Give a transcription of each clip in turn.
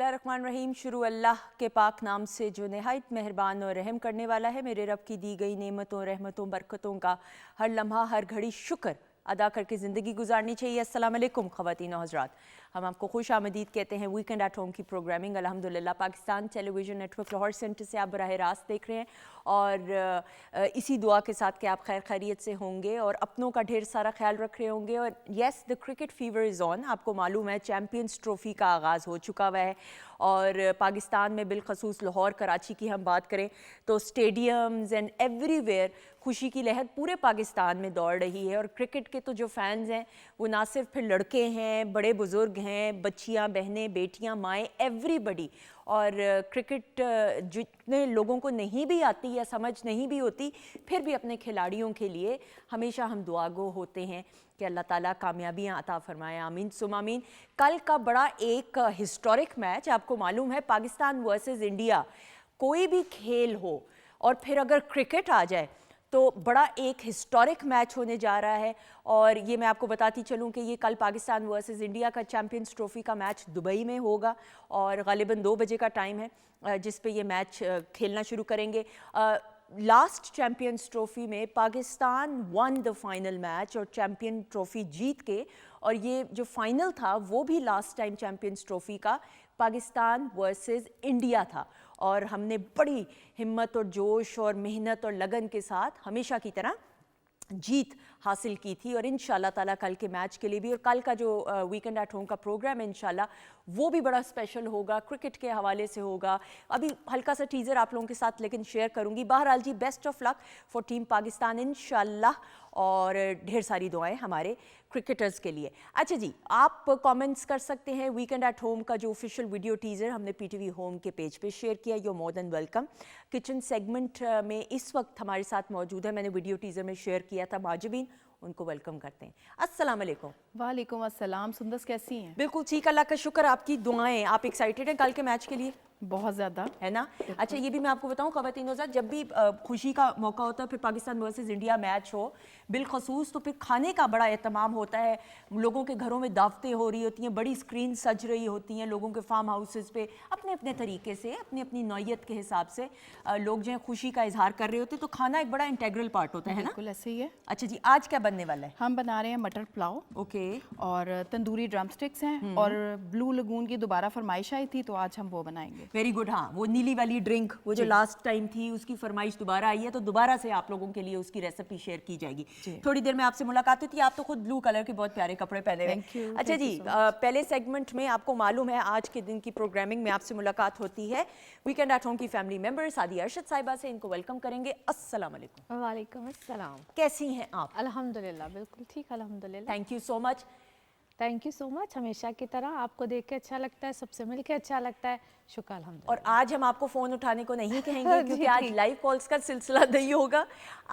बिस्मिल्लाहिर्रहमानिर्रहीम। शुरू अल्लाह के पाक नाम से जो नहायत मेहरबान और रहम करने वाला है। मेरे रब की दी गई नेमतों, रहमतों, बरकतों का हर लम्हा हर घड़ी शुक्र अदा करके ज़िंदगी गुजारनी चाहिए। अस्सलाम वालेकुम ख़वातीन और हज़रात, हम आपको खुश आमदीद कहते हैं वीकेंड एट होम की प्रोग्रामिंग अल्हम्दुलिल्लाह Pakistan television network Lahore centre से आप बराह रास्त देख रहे हैं। और इसी दुआ के साथ कि आप खैर खैरियत से होंगे और अपनों का ढेर सारा ख्याल रख रहे होंगे। और yes, the cricket fever is on. आपको मालूम है चैम्पियंस ट्रॉफ़ी का आगाज़ हो चुका हुआ है और पाकिस्तान में बिलखसूस लाहौर कराची की हम बात करें तो स्टेडियम्स एंड एवरीवेयर खुशी की लहर पूरे पाकिस्तान में दौड़ रही है। और क्रिकेट के तो जो फैंस हैं वो ना सिर्फ फिर लड़के हैं, बड़े बुज़ुर्ग हैं, बच्चियां, बहनें, बेटियां, माएँ, एवरीबडी। और क्रिकेट जितने लोगों को नहीं भी आती या समझ नहीं भी होती, फिर भी अपने खिलाड़ियों के लिए हमेशा हम दुआगो होते हैं कि अल्लाह ताला कामयाबियाँ अता फरमाए, आमीन सुम आमीन। कल का बड़ा एक हिस्टोरिक मैच, आपको मालूम है पाकिस्तान वर्सेस इंडिया, कोई भी खेल हो और फिर अगर क्रिकेट आ जाए तो बड़ा एक हिस्टोरिक मैच होने जा रहा है। और ये मैं आपको बताती चलूँ कि ये कल पाकिस्तान वर्सेस इंडिया का चैम्पियंस ट्रॉफ़ी का मैच दुबई में होगा और ग़ालिबन 2 बजे का टाइम है जिस पे ये मैच खेलना शुरू करेंगे। लास्ट चैम्पियंस ट्रॉफ़ी में Pakistan one the final match और चैम्पियन ट्रॉफ़ी जीत के, और ये जो फाइनल था वो भी लास्ट टाइम चैम्पियंस ट्रॉफ़ी का पाकिस्तान वर्सेस इंडिया था। और हमने बड़ी हिम्मत और जोश और मेहनत और लगन के साथ हमेशा की तरह जीत हासिल की थी। और इंशाल्लाह ताला कल के मैच के लिए भी, और कल का जो वीकेंड एट होम का प्रोग्राम है इंशाल्लाह वो भी बड़ा स्पेशल होगा, क्रिकेट के हवाले से होगा। अभी हल्का सा टीज़र आप लोगों के साथ लेकिन शेयर करूंगी। बहरहाल जी, best of luck for team Pakistan इंशाल्लाह, और ढेर सारी दुआएं हमारे क्रिकेटर्स के लिए। अच्छा जी, आप कमेंट्स कर सकते हैं। वीकेंड एट होम का जो ऑफिशियल वीडियो टीज़र हमने पीटीवी होम के पेज पे शेयर किया, you more than welcome. Kitchen segment में इस वक्त हमारे साथ मौजूद है, मैंने वीडियो टीज़र में शेयर किया था, माजिबीन, उनको वेलकम करते हैं। अस्सलाम वालेकुम। वालेकुम अस्सलाम। सुंदस कैसी हैं? बिल्कुल ठीक, अल्लाह का शुक्र, आपकी दुआएं। आप एक्साइटेड हैं कल के मैच के लिए? बहुत ज़्यादा, है ना। अच्छा, ये भी मैं आपको बताऊं ख़वातीन और हज़रात, जब भी खुशी का मौका होता है, फिर पाकिस्तान वर्सेस इंडिया मैच हो बिलखसूस, तो फिर खाने का बड़ा एहतमाम होता है। लोगों के घरों में दावतें हो रही होती हैं, बड़ी स्क्रीन सज रही होती हैं, लोगों के फार्म हाउसेस पे अपने अपने तरीके से, अपनी अपनी नौयत के हिसाब से लोग जो है खुशी का इजहार कर रहे होते हैं। तो खाना एक बड़ा इंटेग्रल पार्ट होता है ना। बिल्कुल ऐसे ही है। अच्छा जी, आज क्या बनने वाला है? हम बना रहे हैं मटर पुलाव, ओके, और तंदूरी ड्रम स्टिक्स हैं, और ब्लू लगून की दोबारा फरमाइश आई थी तो आज हम वो बनाएंगे। Very good. हाँ, वो नीली वाली ड्रिंक, वो जो लास्ट टाइम थी उसकी फरमाइश दोबारा आई है, तो दोबारा से आप लोगों के लिए उसकी रेसिपी शेयर की जाएगी। थोड़ी देर में आपसे मुलाकात हुई थी। आप तो खुद ब्लू कलर के बहुत प्यारे कपड़े पहने हुए। अच्छा जी, पहले सेगमेंट में आपको मालूम है आज के दिन की प्रोग्रामिंग में आपसे मुलाकात होती है वीकेंड एट होम की फैमिली मेंबर सादिया अरशद साहिबा से। इनको वेलकम करेंगे। अस्सलाम वालेकुम। वालेकुम अस्सलाम। कैसी हैं आप? अल्हम्दुलिल्लाह, बिल्कुल ठीक, अल्हम्दुलिल्लाह। Thank you so much. Thank you so much. हमेशा की तरह आपको देख के अच्छा लगता है, सबसे मिल के अच्छा लगता है। शुक्र अल्हम्दुलिल्लाह। और आज हम आपको फ़ोन उठाने को नहीं कहेंगे क्योंकि आज लाइव कॉल्स का सिलसिला नहीं होगा।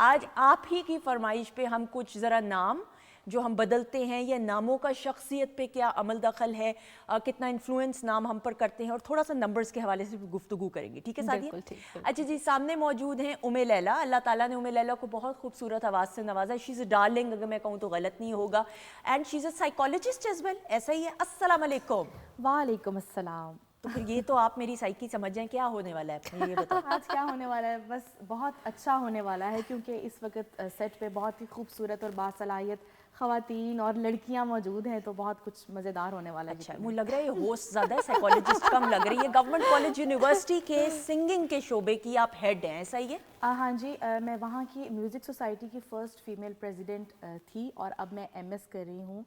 आज आप ही की फरमाइश पे हम कुछ ज़रा नाम जो हम बदलते हैं, या नामों का शख्सियत पे क्या अमल दखल है, कितना इन्फ्लुएंस नाम हम पर करते हैं, और थोड़ा सा नंबर्स के हवाले से भी गुफ्तगू करेंगे। ठीक है सादिया? बिल्कुल ठीक। अच्छा जी, सामने मौजूद हैं उम्मे लैला। अल्लाह ताला ने उम्मे लैला को बहुत खूबसूरत आवाज़ से नवाजा। शी इज़ अ डार्लिंग, अगर मैं कहूँ तो गलत नहीं होगा। And she is a psychologist as well, ऐसा ही है। अस्सलाम वालेकुम। वालेकुम अस्सलाम। तो फिर ये तो आप मेरी साइकी समझ जाएं, क्या होने वाला है मुझे ये बताओ। आज क्या होने वाला है? बस बहुत अच्छा होने वाला है, क्योंकि इस वक्त सेट पे बहुत ही खूबसूरत और बासलाहियत ख़वातीन और लड़कियां मौजूद हैं, तो बहुत कुछ मज़ेदार होने वाला है। अच्छा, मुझे लग रहा है ये होस्ट ज़्यादा है, साइकोलॉजिस्ट कम लग रही है। गवर्नमेंट कॉलेज यूनिवर्सिटी के सिंगिंग के शोबे की आप हेड हैं, ऐसा ही है? हाँ जी, मैं वहाँ की म्यूज़िक सोसाइटी की फ़र्स्ट फीमेल प्रेसिडेंट थी, और अब मैं एमएस कर रही हूँ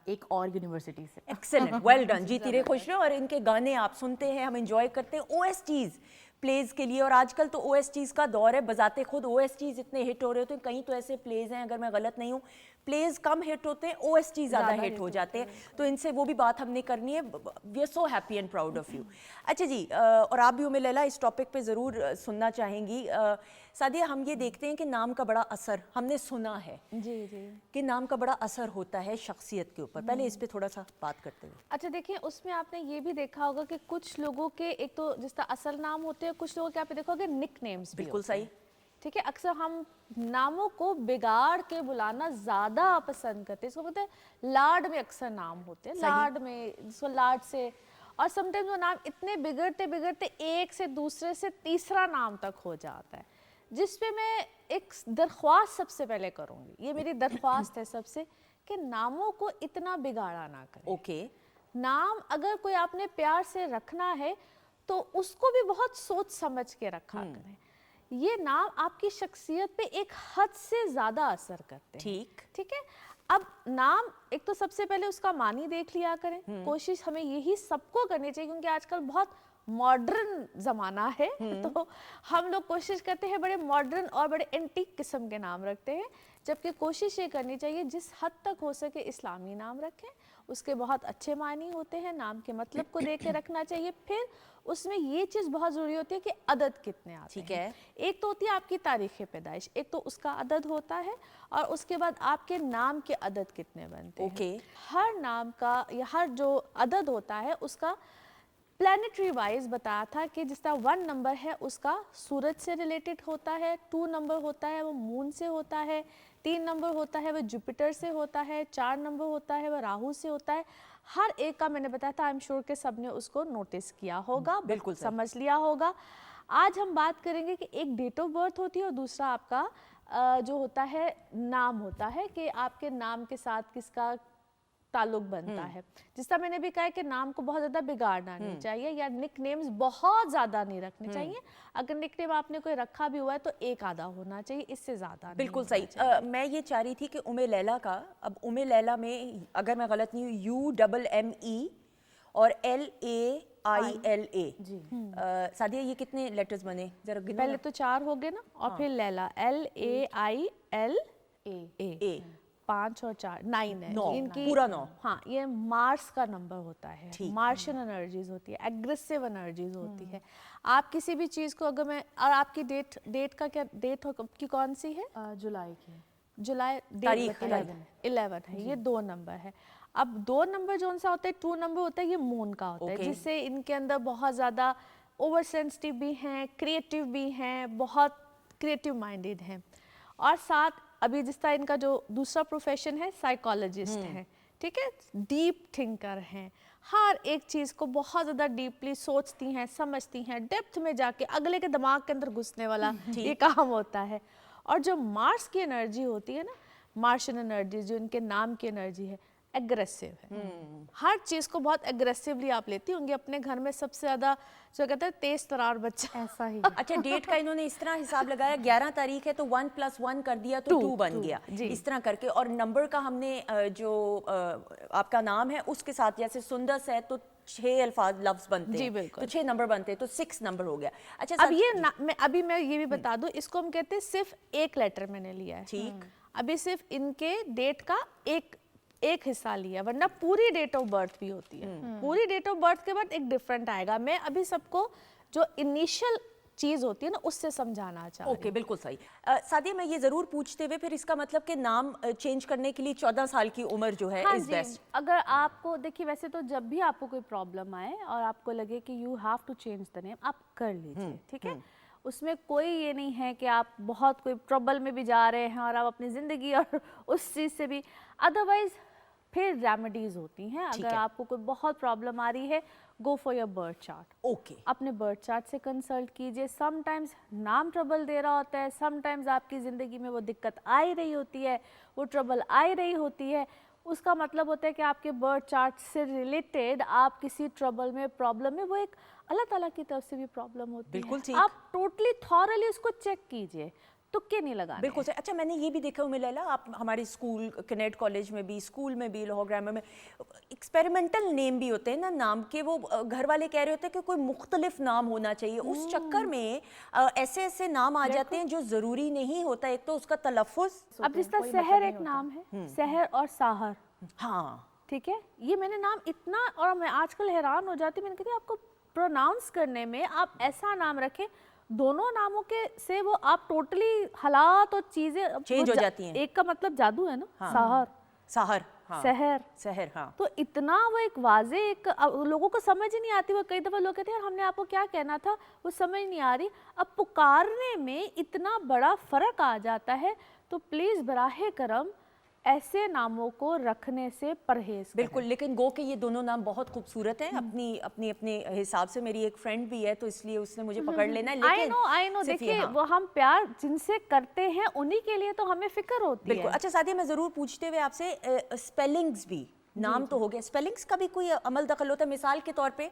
एक और यूनिवर्सिटी से। एक्सेलेंट, वेल डन जी। तेरे खुश रहो। और इनके गाने आप सुनते हैं, हम इंजॉय करते हैं। ओएसटीज़ प्लेज़ के लिए, और आजकल तो ओएसटीज़ का दौर है। बजाते खुद ओएसटीज़ इतने हिट हो रहे होते हैं। कहीं तो ऐसे प्लेज़ हैं, अगर मैं गलत नहीं हूँ, प्लेज़ कम हिट होते हैं, ओएसटीज़ ज़्यादा हिट हो जाते हैं। तो इनसे वो भी बात हमने करनी है। We are so happy and proud of you. अच्छा जी, और आप भी उम्मे लैला इस टॉपिक पे ज़रूर सुनना चाहेंगी। सादिया, हम ये देखते हैं कि नाम का बड़ा असर, हमने सुना है जी जी कि नाम का बड़ा असर होता है शख्सियत के ऊपर। पहले इस पे थोड़ा सा बात करते हैं। अच्छा देखिए, उसमें आपने ये भी देखा होगा कि कुछ लोगों के एक तो जिस तरह असल नाम होते हैं, कुछ लोगों के आप देखोगे निक नेम्स भी बिल्कुल होते हैं। सही। ठीक है, अक्सर हम नामों को बिगाड़ के बुलाना ज़्यादा पसंद करते हैं। इसको बोलते हैं लाड में अक्सर नाम होते हैं, लाड में, जिसको लाड से। और समटाइम्स वो नाम इतने बिगड़ते बिगड़ते एक से दूसरे से तीसरा नाम तक हो जाता है, जिस पे मैं एक दरख्वास्त सबसे पहले करूँगी, ये मेरी दरख्वास्त है सबसे, कि नामों को इतना बिगाड़ा ना करें। ओके नाम अगर कोई आपने प्यार से रखना है तो उसको भी बहुत सोच समझ के रखा करें। ये नाम आपकी शख्सियत पे एक हद से ज़्यादा असर करते हैं। ठीक ठीक है, अब नाम एक तो सबसे पहले उसका मानी देख लिया करें, कोशिश हमें यही सबको करनी चाहिए, क्योंकि आजकल बहुत मॉडर्न ज़माना है, तो हम लोग कोशिश करते हैं बड़े मॉडर्न और बड़े एंटीक किस्म के नाम रखते हैं, जबकि कोशिश ये करनी चाहिए जिस हद तक हो सके इस्लामी नाम रखें, उसके बहुत अच्छे मानी होते हैं, नाम के मतलब को देख के रखना चाहिए। फिर उसमें ये चीज़ बहुत ज़रूरी होती है कि अदद कितने आते ठीक हैं। है। एक तो होती है आपकी तारीख़ पैदाइश, एक तो उसका अदद होता है, और उसके बाद आपके नाम के अदद कितने बनते हैं। ओके। हर नाम का या हर जो अदद होता है उसका प्लानिटरी वाइज बताया था कि जिस तरह 1 नंबर है उसका सूरज से रिलेटेड होता है, 2 नंबर होता है वो मून से होता है, 3 नंबर होता है वो जुपिटर से होता है, 4 नंबर होता है वो राहु से होता है। हर एक का मैंने बताया था, आई एम श्योर कि सबने उसको नोटिस किया होगा, बिल्कुल सही। समझ लिया होगा। आज हम बात करेंगे कि एक डेट ऑफ बर्थ होती है और दूसरा आपका जो होता है नाम होता है, कि आपके नाम के साथ किसका ताल्लुक बनता है। जिस तरह मैंने भी कहा है कि नाम को बहुत ज़्यादा बिगाड़ना नहीं चाहिए, या निक नेम्स बहुत ज़्यादा नहीं रखने चाहिए। अगर निक नेम आपने कोई रखा भी हुआ है तो एक आधा होना चाहिए, इससे ज़्यादा नहीं बिल्कुल होना सही। चाहिए। मैं ये चाह रही थी कि उमे लैला का, अब उमे लैला में अगर मैं गलत नहीं हूँ UMME और LAILA जी। सादिया ये कितने लेटर्स बने जरा गिनो पहले ना। तो 4 हो गए ना, और फिर लैला LAILA ए 5 और 4 9 है 9 इनकी। पूरा 9। हाँ, ये मार्स का नंबर होता है, मार्शियन एनर्जीज होती है, एग्रेसिव एनर्जीज होती है। आप किसी भी चीज़ को अगर मैं, और आपकी डेट का क्या डेट की कौन सी है? जुलाई की जुलाई तारीख 11 है, ये 2 नंबर है। अब 2 नंबर जो सा होता है, 2 नंबर होता है, ये मून का होता है, Okay. जिससे इनके अंदर बहुत ज़्यादा ओवर सेंसिटिव भी हैं, क्रिएटिव भी हैं, बहुत क्रिएटिव माइंडेड हैं। और साथ अभी जिस तरह इनका जो दूसरा प्रोफेशन है साइकोलॉजिस्ट है, ठीक है, डीप थिंकर हैं, हर एक चीज़ को बहुत ज़्यादा डीपली सोचती हैं, समझती हैं, डेप्थ में जाके अगले के दिमाग के अंदर घुसने वाला ये काम होता है। और जो मार्स की एनर्जी होती है ना, मार्शियन एनर्जी जो इनके नाम की एनर्जी है, एग्रेसिव है। हर चीज़ को बहुत एग्रेसिवली आप लेती होंगी। अपने घर में सबसे ज़्यादा जो कहते हैं तेज तरार बच्चा, ऐसा ही अच्छा डेट का इन्होंने इस तरह हिसाब लगाया, 11 तारीख है तो 1 + 1 कर दिया तो 2 बन गया, इस तरह करके। और नंबर का हमने जो आपका नाम है उसके साथ, जैसे सुंदस है तो 6 अल्फाज लफ्ज बनते जी, हैं, बिल्कुल। तो 6 नंबर बनते हैं, तो 6 नंबर हो गया। अच्छा अब ये मैं ये भी बता दूं, इसको हम कहते हैं सिर्फ एक लेटर मैंने लिया है, ठीक। अभी सिर्फ इनके डेट का एक हिस्सा लिया, वरना पूरी डेट ऑफ बर्थ भी होती है। पूरी डेट ऑफ बर्थ के बाद एक डिफरेंट आएगा। मैं अभी सबको जो इनिशियल चीज होती है ना उससे समझाना चाह रही ओके बिल्कुल सही। सादिया मैं ये ज़रूर पूछते हुए फिर इसका मतलब कि नाम चेंज करने के लिए 14 साल की उम्र जो है हाँ इज जी, बेस्ट। अगर आपको देखिए, वैसे तो जब भी आपको कोई प्रॉब्लम आए और आपको लगे कि you have to change the name, आप कर लीजिए, ठीक है। उसमें कोई ये नहीं है कि आप बहुत कोई ट्रबल में भी जा रहे हैं और आप अपनी ज़िंदगी और उस चीज़ से भी, अदरवाइज फिर रेमेडीज होती हैं। अगर आपको कोई बहुत प्रॉब्लम आ रही है, go for your birth chart. Okay अपने बर्थ चार्ट से कंसल्ट कीजिए। समटाइम्स नाम ट्रबल दे रहा होता है, समटाइम्स आपकी ज़िंदगी में वो दिक्कत आ ही रही होती है, वो ट्रबल आ ही रही होती है, उसका मतलब होता है कि आपके बर्थ चार्ट से रिलेटेड आप किसी ट्रबल में, प्रॉब्लम में, वो एक अल्लाह ताला की तरफ से भी प्रॉब्लम होती है। बिल्कुल ठीक। आप टोटली थॉरली उसको चेक कीजिए, तुक्के नहीं लगाने। बिल्कुल सही। अच्छा मैंने ये भी देखा उम्मे लैला, आप हमारे स्कूल कनेक्ट कॉलेज में भी, स्कूल में भी, लाहौर ग्रामर में एक्सपेरिमेंटल नेम भी होते हैं ना नाम के, वो घर वाले कह रहे होते हैं कि कोई मुख्तलिफ नाम होना चाहिए। उस चक्कर में ऐसे ऐसे नाम आ जाते हैं जो ज़रूरी नहीं होता। एक तो उसका तलफ़ुज़, अब जिस तरह सहर एक नाम है, सहर और साहर, हाँ ठीक है, ये मैंने नाम इतना, और मैं आजकल हैरान हो जाती हूँ, मैंने कहती आपको प्रोनाउंस करने में आप ऐसा नाम रखें, दोनों नामों के से वो आप टोटली हालात और चीजें चेंज हो जाती हैं। एक का मतलब जादू है ना, साहर, साहर, हाँ सहर, सहर, हाँ तो इतना वो एक वाजे, एक लोगों को समझ ही नहीं आती। वो कई दफा लोग कहते हैं हमने आपको क्या कहना था, वो समझ नहीं आ रही। अब पुकारने में इतना बड़ा फर्क आ जाता है, तो प्लीज बराहे करम ایسے ناموں کو رکھنے سے پرہیز کریں. بالکل. لیکن گو کہ یہ دونوں نام بہت خوبصورت ہیں اپنے حساب سے. میری ایک فرینڈ بھی ہے تو اس لیے اس نے مجھے پکڑ لینا ہے. لیکن آئی نو دیکھیے وہ ہم پیار جن سے کرتے ہیں انہی کے لیے تو ہمیں فکر ہوتی ہے. بالکل. اچھا سعدیہ میں ضرور پوچھتے ہوئے آپ سے اسپیلنگز بھی نام تو ہو گیا, اسپیلنگز کا بھی کوئی عمل دخل ہوتا ہے؟ مثال کے طور پہ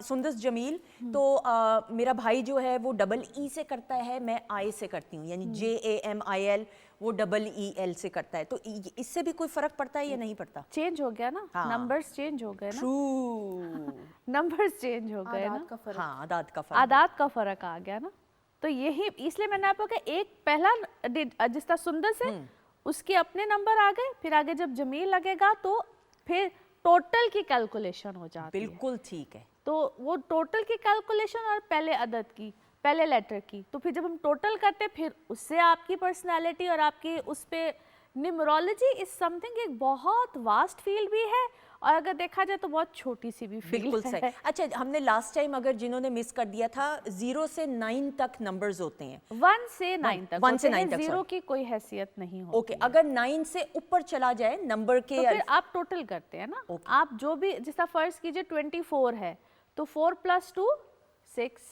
سندس جمیل تو میرا بھائی جو ہے وہ ڈبل ای سے کرتا ہے, میں آئی سے کرتی ہوں, یعنی JAMIL, وہ ڈبل EL سے کرتا ہے. تو اس سے بھی کوئی فرق پڑتا ہے یا نہیں پڑتا؟ چینج ہو گیا نا, نمبرز چینج ہو گئے نا, نمبرز چینج ہو گئے نا, ہاں عادات کا فرق, عادات کا فرق آ گیا نا. تو یہی اس لیے میں نے آپ کو کہا ایک پہلا جس طرح سندس ہے اس کے اپنے نمبر آ گئے, پھر آگے جب جمیل لگے گا تو پھر ٹوٹل کی کیلکولیشن ہو جاتی ہے. بالکل ٹھیک ہے. تو وہ ٹوٹل کی کیلکولیشن اور پہلے عدد کی, پہلے لیٹر کی, تو پھر جب ہم ٹوٹل کرتے پھر اس سے آپ کی پرسنالٹی اور آپ کی اس پہ نیمرولوجی از سم تھنگ ایک بہت واسٹ فیلڈ بھی ہے اور اگر دیکھا جائے تو بہت چھوٹی سی بھی فیلڈ ہے. بالکل صحیح. اچھا ہم نے لاسٹ ٹائم اگر جنہوں نے مس کر دیا تھا 0 سے 9 تک نمبرز ہوتے ہیں, 1 سے 9 تک, 1 سے 9 تک, 0 کی کوئی حیثیت نہیں ہوتی. اوکے. اگر 9 سے اوپر چلا جائے نمبر کے تو پھر آپ ٹوٹل کرتے ہیں نا, آپ جو بھی جس طرح فرض کیجئے 24 ہے تو 4 + 2 6,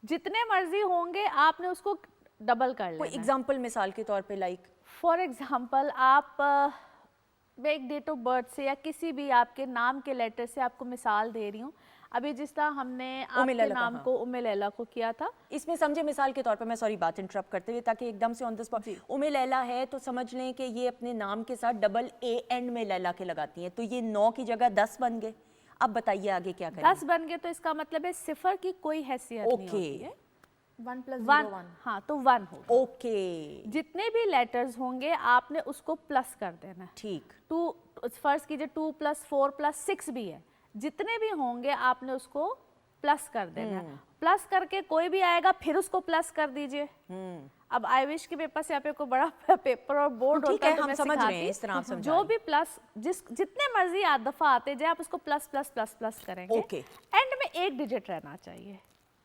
جتنے مرضی ہوں گے آپ نے اس کو ڈبل کر لینا. کوئی ایگزامپل مثال کے طور پہ لائک فار ایگزامپل آپ ایک ڈیٹ آف برتھ سے یا کسی بھی آپ کے نام کے لیٹر سے آپ کو مثال دے رہی ہوں. ابھی جس طرح ہم نے آپ کے نام کو لیلا کو کیا تھا, اس میں سمجھے مثال کے طور پر, میں سوری بات انٹرپٹ کرتے ہوئے تاکہ ایک دم سے آن دا اسپاٹ, لیلا ہے تو سمجھ لیں کہ یہ اپنے نام کے ساتھ ڈبل A اینڈ میں لیلا کے لگاتی ہیں, تو یہ 9 کی جگہ 10 بن گئے. اب بتائیے آگے کیا کریں. 10 بن گئے تو اس کا مطلب ہے صفر کی کوئی حیثیت نہیں ہوتی ہے. 1 + 0 1. ہاں تو 1 ہوگا. اوکے. جتنے بھی لیٹرز ہوں گے آپ نے اس کو پلس کر دینا. ٹھیک. 2 فرض کیجئے 2 + 4 + 6 بھی ہے, جتنے بھی ہوں گے آپ نے اس کو پلس کر دینا. پلس کر کے کوئی بھی آئے گا پھر اس کو پلس کر دیجئے. اب آئی وش کے پیپر سے آپ کو بڑا پیپر اور بورڈ ہوتا ہے تو میں سکھاتی, جو بھی پلس جتنے مرضی دفعہ آتے جائے آپ اس کو پلس پلس پلس پلس کریں گے. اینڈ میں ایک ڈیجٹ رہنا چاہیے,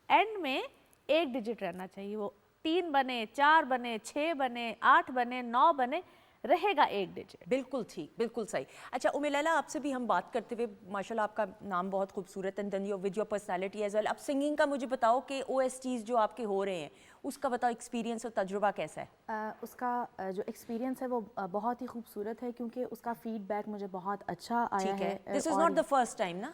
اینڈ میں ایک ڈیجٹ رہنا چاہیے. وہ 3 بنے, 4 بنے, 6 بنے, 8 بنے, 9 بنے, رہے گا ایک ڈیجٹ. بالکل ٹھیک, بالکل صحیح. اچھا لیلا آپ سے بھی ہم بات کرتے ہوئے, ماشاءاللہ آپ کا نام بہت خوبصورت ہے, and then with your personality as well. اب سنگنگ کا مجھے بتاؤ کہ OSTs جو آپ کے ہو رہے ہیں اس کا بتاؤ ایکسپیرینس اور تجربہ کیسا ہے؟ اس کا جو ایکسپیرینس ہے وہ بہت ہی خوبصورت ہے کیونکہ اس کا فیڈ بیک مجھے بہت اچھا آیا ہے. This is not the first time نا؟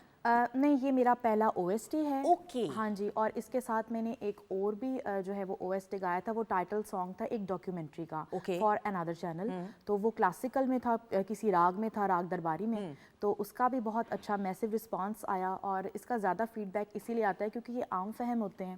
نہیں, یہ میرا پہلا OST ہے. اوکے. ہاں جی, اور اس کے ساتھ میں نے ایک اور بھی جو ہے وہ OST گایا تھا, وہ ٹائٹل سانگ تھا ایک ڈاکیومنٹری کا فار انادر چینل. تو وہ کلاسیکل میں تھا, کسی راگ میں تھا, راگ درباری میں. تو اس کا بھی بہت اچھا میسو رسپانس آیا, اور اس کا زیادہ فیڈ بیک اسی لیے آتا ہے کیونکہ یہ عام فہم ہوتے ہیں,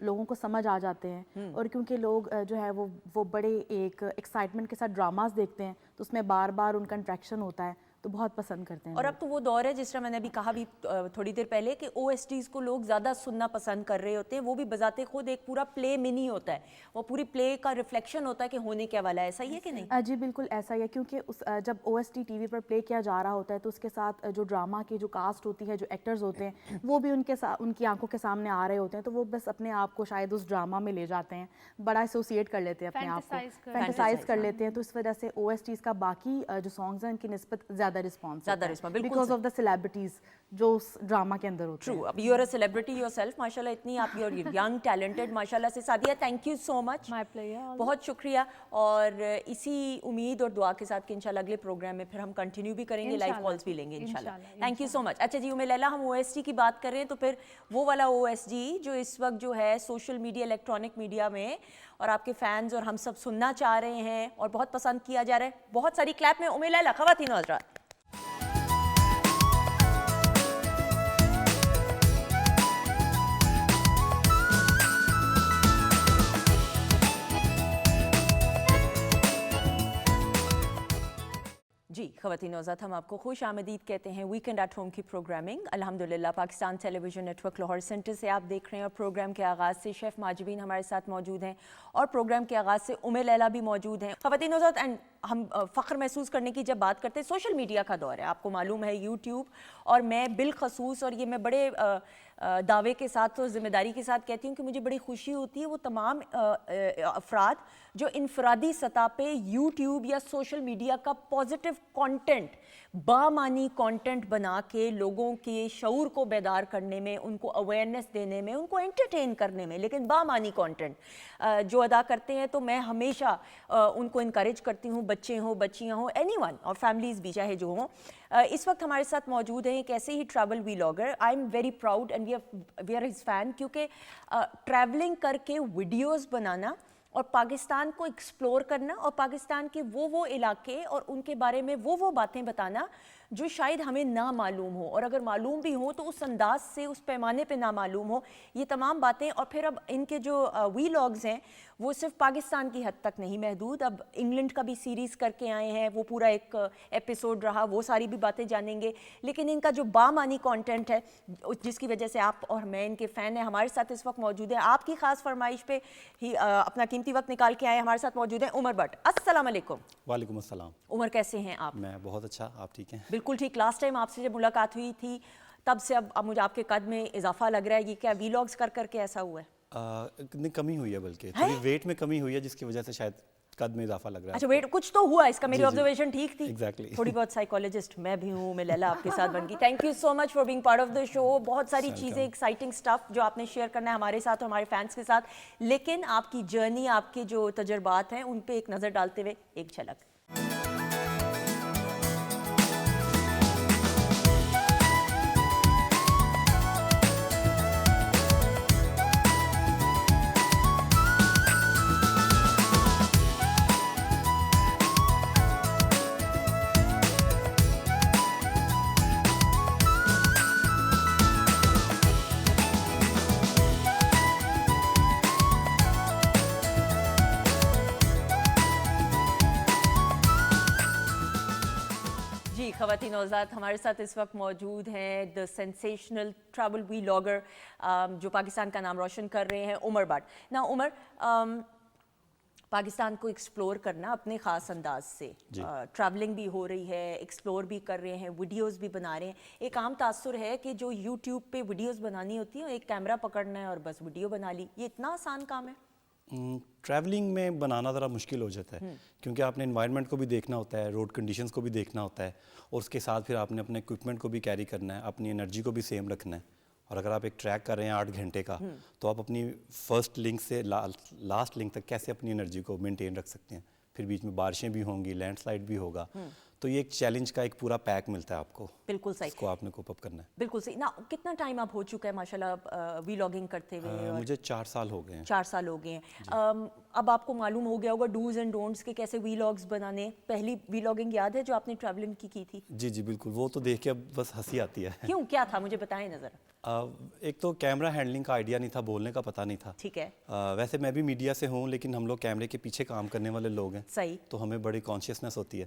لوگوں کو سمجھ آ جاتے ہیں, اور کیونکہ لوگ جو ہے وہ بڑے ایک ایکسائٹمنٹ کے ساتھ ڈراماز دیکھتے ہیں تو اس میں بار بار ان کا انٹریکشن ہوتا ہے, تو بہت پسند کرتے ہیں. اور اب تو وہ دور ہے جس طرح میں نے ابھی کہا بھی تھوڑی دیر پہلے کہ OSTs کو لوگ زیادہ سننا پسند کر رہے ہوتے ہیں. وہ بھی بذات خود ایک پورا پلے منی ہوتا ہے, وہ پوری پلے کا ریفلیکشن ہوتا ہے کہ ہونے کیا والا ہے. ایسا ہی ہے کہ نہیں؟ جی بالکل ایسا ہی ہے, کیونکہ جب OST ٹی وی پر پلے کیا جا رہا ہوتا ہے تو اس کے ساتھ جو ڈرامہ کی جو کاسٹ ہوتی ہے, جو ایکٹرز ہوتے ہیں, وہ بھی ان کی آنکھوں کے سامنے آ رہے ہوتے ہیں, تو وہ بس اپنے آپ کو شاید اس ڈرامہ میں لے جاتے ہیں, بڑا ایسوسیٹ کر لیتے ہیں اپنے آپ کو, فینٹسائز کر لیتے ہیں. تو اس وجہ سے OSTs کا باقی جو سانگز ہیں ان کی نسبت زیادہ response because of the celebrities جو اس ڈرامہ کے اندر ہوتے ہیں. True. اب you are a celebrity yourself, ماشاءاللہ اتنی آپ you're young, talented, ماشاءاللہ سے. Sadia thank you so much. My pleasure. بہت شکریہ, اور اسی امید اور دعا کے ساتھ کہ انشاءاللہ اگلے پروگرام میں پھر ہم کنٹینیو بھی کریں گے, لائیو کالز بھی لیں گے انشاءاللہ. تھینک یو سو مچ. اچھا جی لیلا, ہم OST کی بات کر رہے ہیں تو پھر وہ والا OST جو اس وقت جو ہے سوشل میڈیا, الیکٹرانک میڈیا میں اور آپ کے فینز اور ہم سب سننا چاہ رہے ہیں اور بہت پسند کیا جا رہا ہے. بہت ساری کلیپ میں لیلا. خواتین و حضرات, جی خواتین و حضرات, ہم آپ کو خوش آمدید کہتے ہیں ویکنڈ ایٹ ہوم کی پروگرامنگ. الحمدللہ Pakistan television network Lahore centre سے آپ دیکھ رہے ہیں, اور پروگرام کے آغاز سے شیف ماجبین ہمارے ساتھ موجود ہیں, اور پروگرام کے آغاز سے لیلا بھی موجود ہیں. خواتین و حضرات, اینڈ ہم فخر محسوس کرنے کی جب بات کرتے ہیں, سوشل میڈیا کا دور ہے, آپ کو معلوم ہے, یوٹیوب, اور میں بالخصوص, اور یہ میں بڑے دعوے کے ساتھ اور ذمہ داری کے ساتھ کہتی ہوں کہ مجھے بڑی خوشی ہوتی ہے وہ تمام افراد جو انفرادی سطح پہ یوٹیوب یا سوشل میڈیا کا پازیٹیو کانٹینٹ، بامعنی کانٹینٹ بنا کے لوگوں کے شعور کو بیدار کرنے میں، ان کو اویئرنیس دینے میں، ان کو انٹرٹین کرنے میں، لیکن بامعنی کانٹینٹ جو ادا کرتے ہیں، تو میں ہمیشہ ان کو انکریج کرتی ہوں، بچے ہوں، بچیاں ہوں، اینی ون، اور فیملیز بھی چاہے جو ہوں۔ اس وقت ہمارے ساتھ موجود ہیں ایک ایسے ہی travel vlogger, I am very proud and we are his fan, کیونکہ ٹریولنگ کر کے ویڈیوز بنانا اور پاکستان کو ایکسپلور کرنا اور پاکستان کے وہ علاقے اور ان کے بارے میں وہ باتیں بتانا جو شاید ہمیں نہ معلوم ہو، اور اگر معلوم بھی ہو تو اس انداز سے، اس پیمانے پہ نہ معلوم ہو، یہ تمام باتیں۔ اور پھر اب ان کے جو ویلاگز ہیں وہ صرف پاکستان کی حد تک نہیں محدود، اب انگلینڈ کا بھی سیریز کر کے آئے ہیں، وہ پورا ایک ایپیسوڈ رہا، وہ ساری بھی باتیں جانیں گے۔ لیکن ان کا جو بامعنی کانٹینٹ ہے جس کی وجہ سے آپ اور میں ان کے فین ہیں، ہمارے ساتھ اس وقت موجود ہیں، آپ کی خاص فرمائش پہ ہی اپنا قیمتی وقت نکال کے آئے، ہمارے ساتھ موجود ہیں عمر بٹ۔ السلام علیکم۔ وعلیکم السلام۔ عمر کیسے ہیں آپ؟ میں بہت اچھا، آپ ٹھیک ہیں؟ بالکل ٹھیک۔ لاسٹ ٹائم آپ سے جب ملاقات ہوئی تھی تب سے اب مجھے آپ کے قد میں اضافہ لگ رہا ہے، یہ کیا ویلاگز کر کے ایسا ہوا ہے؟ کمی ہوئی ہے، بلکہ تھوڑی ویٹ میں کمی ہوئی ہے جس کی وجہ سے شاید قد میں اضافہ لگ رہا ہے۔ اچھا ویٹ کچھ تو ہوا اس کا، میری آبزرویشن ٹھیک تھی؟ ایگزیکٹلی۔ تھوڑی بہت سائیکالوجسٹ میں بھی ہوں، میں لیلا آپ کے ساتھ بن گئی۔ Thank you so much for being part of the show. بہت ساری چیزیں، ایکسائٹنگ اسٹف جو آپ نے شیئر کرنا ہے ہمارے ساتھ اور ہمارے فینس کے ساتھ، لیکن آپ کی جرنی، آپ کے جو تجربات ہیں ان پہ ایک نظر ڈالتے ہوئے ایک جھلک۔ خواتین حضرات، ہمارے ساتھ اس وقت موجود ہیں دا سینسیشنل ٹریول ویلاگر جو پاکستان کا نام روشن کر رہے ہیں، عمر بٹ۔ نا عمر، پاکستان کو ایکسپلور کرنا اپنے خاص انداز سے، ٹریولنگ بھی ہو رہی ہے، ایکسپلور بھی کر رہے ہیں، ویڈیوز بھی بنا رہے ہیں۔ ایک عام تاثر ہے کہ جو یوٹیوب پہ ویڈیوز بنانی ہوتی ہیں، ایک کیمرہ پکڑنا ہے اور بس ویڈیو بنا لی، یہ اتنا آسان کام ہے؟ ٹریولنگ میں بنانا ذرا مشکل ہو جاتا ہے، کیونکہ آپ نے انوائرمنٹ کو بھی دیکھنا ہوتا ہے، روڈ کنڈیشنز کو بھی دیکھنا ہوتا ہے، اور اس کے ساتھ پھر آپ نے اپنے اکوپمنٹ کو بھی کیری کرنا ہے، اپنی انرجی کو بھی سیم رکھنا ہے۔ اور اگر آپ ایک ٹریک کر رہے ہیں 8 گھنٹے کا، تو آپ اپنی فرسٹ لنک سے لاسٹ لنک تک کیسے اپنی انرجی کو مینٹین رکھ سکتے ہیں؟ پھر بیچ میں بارشیں بھی ہوں گی، لینڈ سلائڈ بھی ہوگا، تو یہ ایک چیلنج کا ایک پورا پیک ملتا ہے آپ کو۔ بالکل صحیح، اس کو آپ نے کوپ اپ کرنا ہے۔ بالکل صحیح۔ نا کتنا ٹائم اب ہو چکا ہے ماشاءاللہ ویلاگنگ کرتے ہوئے؟ مجھے 4 سال ہو گئے ہیں۔ 4 سال ہو گئے ہیں۔ اب آپ کو معلوم ہو گیا ہوگا ڈوز اینڈ ڈونٹس کے کیسے ویلاگز بنانے۔ پہلی ویلاگنگ یاد ہے جو آپ نے ٹریولنگ کی تھی؟ جی جی بالکل، وہ تو دیکھ کے اب بس ہنسی آتی ہے۔ کیوں، کیا تھا مجھے بتائیں نظر۔ ایک تو کیمرہ ہینڈلنگ کا آئیڈیا نہیں تھا، بولنے کا پتہ نہیں تھا۔ ٹھیک ہے۔ ویسے میں بھی میڈیا سے ہوں، لیکن ہم لوگ کیمرے کے پیچھے کام کرنے والے لوگ ہیں، صحیح، تو ہمیں بڑی کانشیسنیس ہوتی ہے۔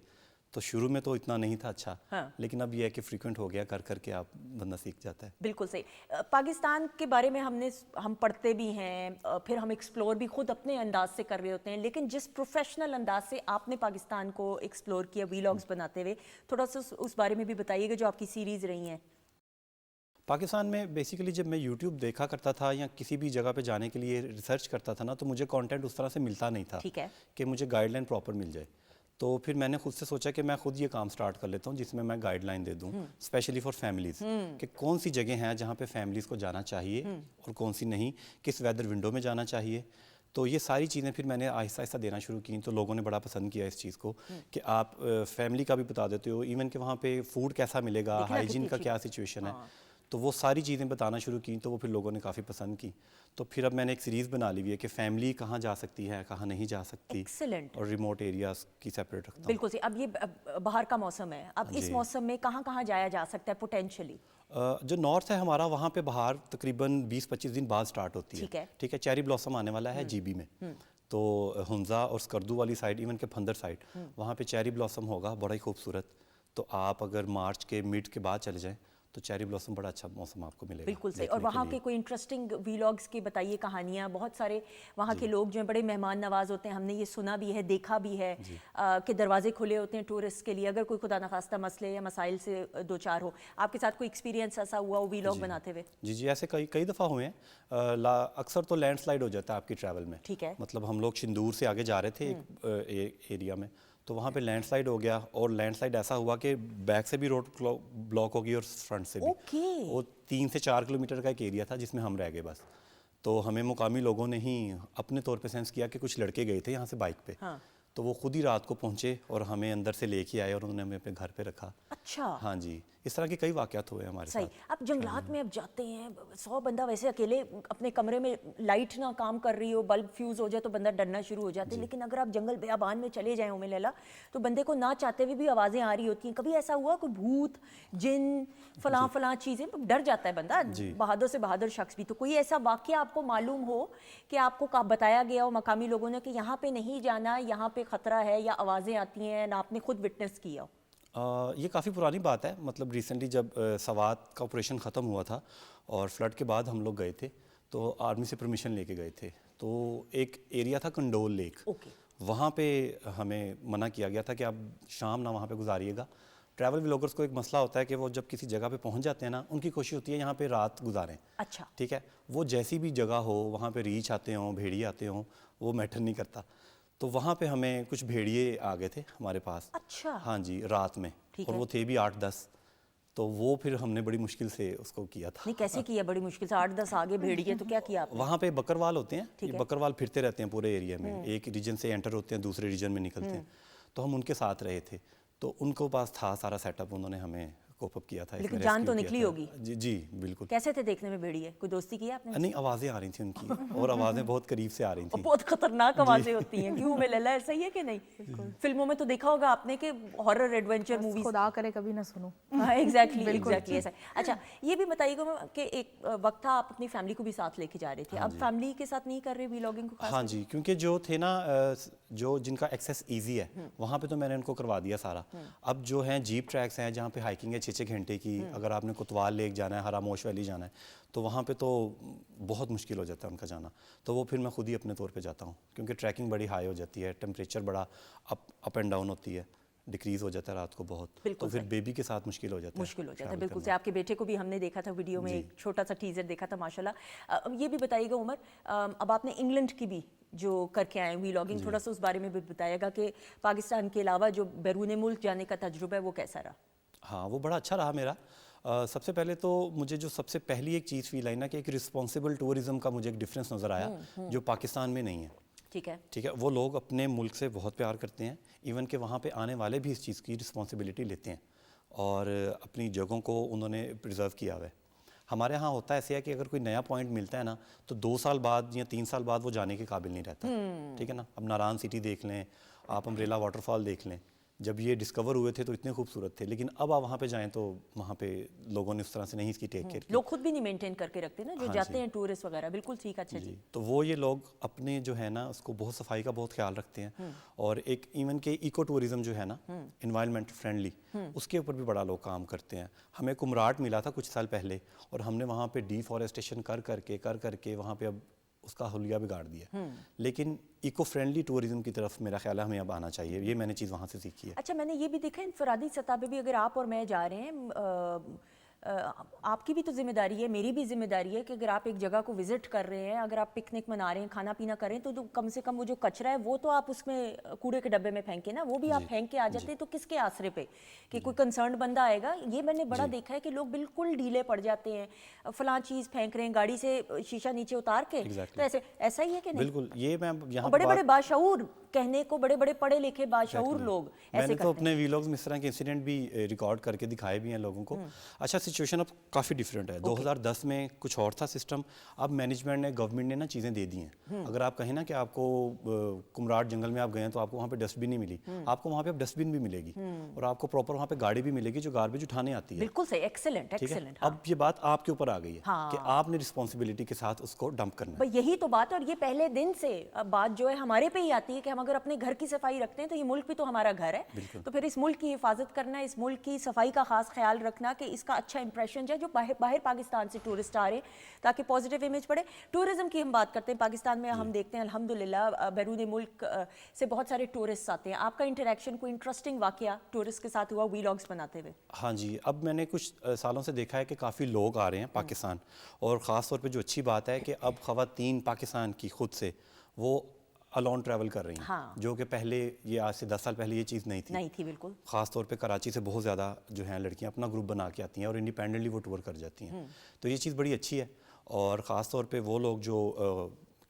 تو شروع میں تو اتنا نہیں تھا اچھا، لیکن اب یہ ہے کہ فریکوینٹ ہو گیا، کر کے آپ بندہ سیکھ جاتا ہے۔ بالکل صحیح۔ پاکستان کے بارے میں ہم پڑھتے بھی ہیں، پھر ہم ایکسپلور بھی خود اپنے انداز سے کر رہے ہوتے ہیں، لیکن جس پروفیشنل انداز سے آپ نے پاکستان کو ایکسپلور کیا ویلاگز بناتے ہوئے، تھوڑا سا اس بارے میں بھی بتائیے گا جو آپ کی سیریز رہی ہیں۔ پاکستان میں بیسیکلی جب میں یوٹیوب دیکھا کرتا تھا یا کسی بھی جگہ پہ جانے کے لیے ریسرچ کرتا تھا نا، تو مجھے کانٹینٹ اس طرح سے ملتا نہیں تھا کہ مجھے گائیڈ لائن پراپر مل جائے۔ تو پھر میں نے خود سے سوچا کہ میں خود یہ کام سٹارٹ کر لیتا ہوں جس میں میں گائیڈ لائن دے دوں، اسپیشلی فار فیملیز، کہ کون سی جگہ ہیں جہاں پہ فیملیز کو جانا چاہیے اور کون سی نہیں، کس ویدر ونڈو میں جانا چاہیے۔ تو یہ ساری چیزیں پھر میں نے آہستہ آہستہ دینا شروع کی، تو لوگوں نے بڑا پسند کیا اس چیز کو کہ آپ فیملی کا بھی بتا دیتے ہو، ایون کہ وہاں پہ فوڈ کیسا ملے گا، ہائیجین کا کیا سچویشن ہے، تو وہ ساری چیزیں بتانا شروع کی، تو وہ پھر لوگوں نے کافی پسند کی۔ تو پھر اب میں نے ایک سیریز بنا لی ہوئی ہے کہ فیملی کہاں جا سکتی ہے، کہاں نہیں جا سکتی، اور ریموٹ ایریاز کی سیپریٹ رکھتا ہوں۔ بالکل صحیح۔ اب یہ باہر کا موسم ہے، اب اس موسم میں کہاں کہاں جایا جا سکتا ہے پوٹینشلی؟ جو نارتھ ہے ہمارا، وہاں پہ بہار تقریباً 20-25 دن بعد سٹارٹ ہوتی ہے۔ ٹھیک ہے، چیری بلاسم آنے والا ہے جی بی میں، تو ہنزا اور سکردو والی سائڈ، ایون کہ پھندر سائڈ، وہاں پہ چیری بلاسم ہوگا، بڑا ہی خوبصورت۔ تو آپ اگر مارچ کے مڈ کے بعد چلے جائیں तो चेरी ब्लॉसम बड़ा अच्छा मौसम आपको मिलेगा। बिल्कुल सही। और वहाँ के कोई इंटरेस्टिंग वीलॉग्स की बताइए, कहानियाँ, बहुत सारे वहाँ के लोग जो हैं बड़े मेहमान नवाज होते हैं, हमने ये सुना भी है, देखा भी है कि दरवाजे खुले होते हैं टूरिस्ट के लिए, अगर कोई खुदा न खास्ता मसले या मसाइल से दो चार हो। आपके साथ कोई एक्सपीरियंस ऐसा हुआ हो वीलॉग बनाते हुए? जी, ऐसे कई दफ़ा हुए हैं। अक्सर तो लैंडस्लाइड हो जाता है आपकी ट्रैवल में। ठीक है। मतलब हम लोग शिंदूर से आगे जा रहे थे एक एरिया में, तो वहाँ पे लैंडस्लाइड हो गया, और लैंडस्लाइड ऐसा हुआ कि बैक से भी रोड ब्लॉक हो गई और फ्रंट से भी। वो 3 से 4 किलोमीटर का एक एरिया था जिसमें हम रह गए बस। तो हमें मुकामी लोगों ने ही अपने तौर पे सेंस किया कि कुछ लड़के गए थे यहाँ से बाइक पे। तो वो खुद ही रात को पहुँचे और हमें अंदर से लेके आए और उन्होंने हमें अपने घर पे रखा। अच्छा। हाँ जी, इस तरह के कई वाक़यात हुए हमारे साथ। सही। अब जंगलात में अब जाते हैं, 100 बंदा वैसे अकेले अपने कमरे में, लाइट ना काम कर रही हो, बल्ब फ्यूज़ हो जाए तो बंदा डरना शुरू हो जाता है। लेकिन अगर आप जंगल बेयाबान में चले जाएं उम्मे लैला, तो बंदे को ना चाहते हुए भी आवाज़ें आ रही होती हैं। कभी ऐसा हुआ कोई भूत, जिन, फलां चीज़ें, डर जाता है बंदा, बहादुर से बहादुर शख्स भी। तो कोई ऐसा वाक़या आपको मालूम हो कि आपको बताया गया हो मकामी लोगों ने कि यहाँ पे नहीं जाना, यहाँ पे ख़तरा है, या आवाज़ें आती हैं, ना आपने खुद विटनेस किया हो? ये काफ़ी पुरानी बात है। मतलब रिसेंटली जब सवात का ऑपरेशन ख़त्म हुआ था और फ्लड के बाद हम लोग गए थे, तो आर्मी से परमिशन लेके गए थे। तो एक एरिया था कंडोल लेक, वहाँ पे हमें मना किया गया था कि आप शाम ना वहाँ पे गुजारिएगा। ट्रैवल व्लॉगर्स को एक मसला होता है कि वो जब किसी जगह पे पहुँच जाते हैं ना, उनकी कोशिश होती है यहाँ पे रात गुजारें। अच्छा। ठीक है, वो जैसी भी जगह हो, वहाँ पे रीछ आते हों, भेड़िए आते हों, वो मैटर नहीं करता। तो वहाँ पे हमें कुछ भेड़िए आ गए थे हमारे पास। अच्छा। हाँ जी, रात में। और वो थे भी 8-10। तो वो फिर हमने बड़ी मुश्किल से उसको किया था। नहीं, कैसे किया बड़ी मुश्किल से? 8-10 आगे भेड़िए, तो क्या किया आपने? वहाँ पे बकरवाल होते हैं, ये बकरवाल फिरते रहते हैं पूरे एरिया में, एक रीजन से एंटर होते हैं, दूसरे रीजन में निकलते हैं। तो हम उनके साथ रहे थे, तो उनको पास था सारा सेटअप, उन्होंने हमें कोप अप किया था। लेकिन जान तो निकली होगी। जी बिल्कुल। कैसे थे देखने में भेड़िए? कोई दोस्ती की आपने? नहीं, आवाज़ें आ रही थी उनकी, और आवाज़ें बहुत करीब से आ रही थी। बहुत खतरनाक आवाज़ें होती हैं। क्यों मैं लैला, ऐसा ही है कि नहीं? फिल्मों में तो देखा होगा आपने कि हॉरर एडवेंचर मूवीज, खुदा करे कभी ना सुनो। हाँ, एग्जैक्टली ऐसा। अच्छा, ये भी बताइएगा कि एक वक्त था आप अपनी फैमिली को भी साथ लेके जा रहे थे, अब फैमिली के साथ नहीं कर रहे व्लॉगिंग को? हाँ जी, क्योंकि जो थे ना, जो जिनका एक्सेस ईजी है, वहाँ पे तो मैंने उनको करवा दिया सारा। अब जो हैं जीप ट्रैक्स हैं जहाँ पे हाइकिंग है 6-6 घंटे की, अगर आपने कोतवाल लेक जाना है, हरामोश वैली जाना है, तो वहाँ पे तो बहुत मुश्किल हो जाता है उनका जाना। तो वो फिर मैं खुद ही अपने तौर पे जाता हूँ, क्योंकि ट्रैकिंग बड़ी हाई हो जाती है, टेम्परेचर बड़ा अप एंड डाउन होती है, डिक्रीज़ हो जाता है रात को बहुत। तो फिर बेबी के साथ मुश्किल हो जाता है। बिल्कुल से। आपके बेटे को भी हमने देखा था वीडियो में, एक छोटा सा टीजर देखा था माशाल्लाह। ये भी बताइएगा उमर, अब आपने इंग्लैंड की भी जो करके आए व्लॉगिंग, थोड़ा सा उस बारे में भी बताइएगा कि पाकिस्तान के अलावा जो बैरून मुल्क जाने का तजुर्बा है वो कैसा रहा? हाँ, वो बड़ा अच्छा रहा मेरा। सबसे पहले तो मुझे जो सबसे पहली एक चीज़ फील आई ना, कि एक रिस्पॉन्सिबल टूरिज़्म का मुझे एक डिफरेंस नज़र आया, जो पाकिस्तान में नहीं है। ठीक है। वो लोग अपने मुल्क से बहुत प्यार करते हैं, इवन कि वहाँ पे आने वाले भी इस चीज़ की रिस्पॉन्सिबिलिटी लेते हैं और अपनी जगहों को उन्होंने प्रिजर्व किया हुआ है। हमारे यहाँ होता है ऐसे है कि अगर कोई नया पॉइंट मिलता है ना, तो 2 साल बाद या 3 साल बाद वो जाने के काबिल नहीं रहता। ठीक है ना। अब नारायण सिटी देख लें आप, अम्ब्रेला वाटरफॉल देख लें, जब ये डिस्कवर हुए थे तो इतने खूबसूरत थे, लेकिन अब आप वहाँ पे जाएं तो वहाँ पे लोगों ने उस तरह से नहीं इसकी टेक केयर की। लोग खुद भी नहीं मेंटेन करके रखते ना, जो जाते हैं टूरिस्ट वगैरह। बिल्कुल ठीक। अच्छा जी। तो वो ये लोग अपने जो है ना, उसको बहुत सफाई का बहुत ख्याल रखते हैं, और एक इवन के इको टूरिज्म जो है ना, इन्वायरमेंट फ्रेंडली, उसके ऊपर भी बड़ा लोग काम करते हैं। हमें कुमराट मिला था कुछ साल पहले, और हमने वहाँ पे डिफॉरेस्टेशन कर करके वहाँ पे अब उसका हुलिया बिगाड़ दिया। लेकिन इको फ्रेंडली टूरिज्म की तरफ मेरा ख्याल है हमें अब आना चाहिए, ये मैंने चीज़ वहाँ से सीखी है। अच्छा, मैंने ये भी देखा है इनफरादी सतह पे भी अगर आप और मैं जा रहे हैं, आपकी भी तो जिम्मेदारी है, मेरी भी जिम्मेदारी है कि अगर आप एक जगह को विजिट कर रहे हैं, अगर आप पिकनिक मना रहे हैं, खाना पीना कर रहे हैं, तो कम से कम वो जो कचरा है वो तो आप उसमें कूड़े के डब्बे में फेंके ना, वो भी आप फेंक के आ जाते हैं। तो किसके आसरे पे कि कोई कंसर्न बंदा आएगा? ये मैंने बड़ा देखा है कि लोग बिल्कुल ढीले पड़ जाते हैं, फलां चीज़ फेंक रहे हैं, गाड़ी से शीशा नीचे उतार के। तो ऐसा ही है कि नहीं? बिल्कुल। ये मैं यहाँ बड़े बड़े बाशऊर, कहने को बड़े बड़े पढ़े लिखे बाशऊर लोग ऐसे मैंने तो अपने व्लॉग्स में इस तरह के इंसिडेंट भी रिकॉर्ड करके दिखाए भी हैं लोगों को। अच्छा, सिचुएशन अब काफ़ी डिफरेंट है। 2010 में कुछ और था सिस्टम, अब मैनेजमेंट ने, गवर्नमेंट ने ना चीज़ें दे दी हैं। अगर आप कहें ना कि आपको कुमराट जंगल में आप गए हैं तो आपको वहाँ पे डस्टबिन नहीं मिली, आपको वहाँ पे अब डस्टबिन भी मिलेगी, और आपको प्रॉपर वहाँ पे गाड़ी भी मिलेगी जो गार्बेज उठाने आती है। बिल्कुल सही। Excellent excellent. अब ये बात आपके ऊपर आ गई है कि आपने रिस्पॉन्सिबिलिटी के साथ उसको डंप करना है। यही तो बात है, और ये पहले दिन से बात जो है हमारे पे ही आती है कि हम अगर अपने घर की सफाई रखते हैं तो ये मुल्क भी तो हमारा घर है। तो फिर इस मुल्क की हिफाजत करना, इस मुल्क की सफाई का खास ख्याल रखना कि इसका अच्छा इंप्रेशन है जो बाहर पाकिस्तान से टूरिस्ट आ रहे हैं ताकि पॉजिटिव इमेज पड़े। टूरिज़्म की हम बात करते हैं, पाकिस्तान में हम देखते हैं अल्हम्दुलिल्लाह बैरून मुल्क से बहुत सारे टूरिस्ट आते हैं। आपका इंटरेक्शन कोई इंटरेस्टिंग वाकया टूरिस्ट के साथ हुआ वीलॉग्स बनाते हुए? हाँ जी, अब मैंने कुछ सालों से देखा है कि काफ़ी लोग आ रहे हैं पाकिस्तान, और ख़ास तौर पे जो अच्छी बात है कि अब ख़वातीन पाकिस्तान की खुद से वो अलोन ट्रैवल कर रही हैं। हाँ। जो कि पहले, ये आज से 10 साल पहले ये चीज़ नहीं थी बिल्कुल। ख़ास तौर पे कराची से बहुत ज़्यादा जो हैं लड़कियां अपना ग्रुप बना के आती हैं और इंडिपेंडेंटली वो टूर कर जाती हैं, तो ये चीज़ बड़ी अच्छी है। और ख़ास तौर पे वो लोग जो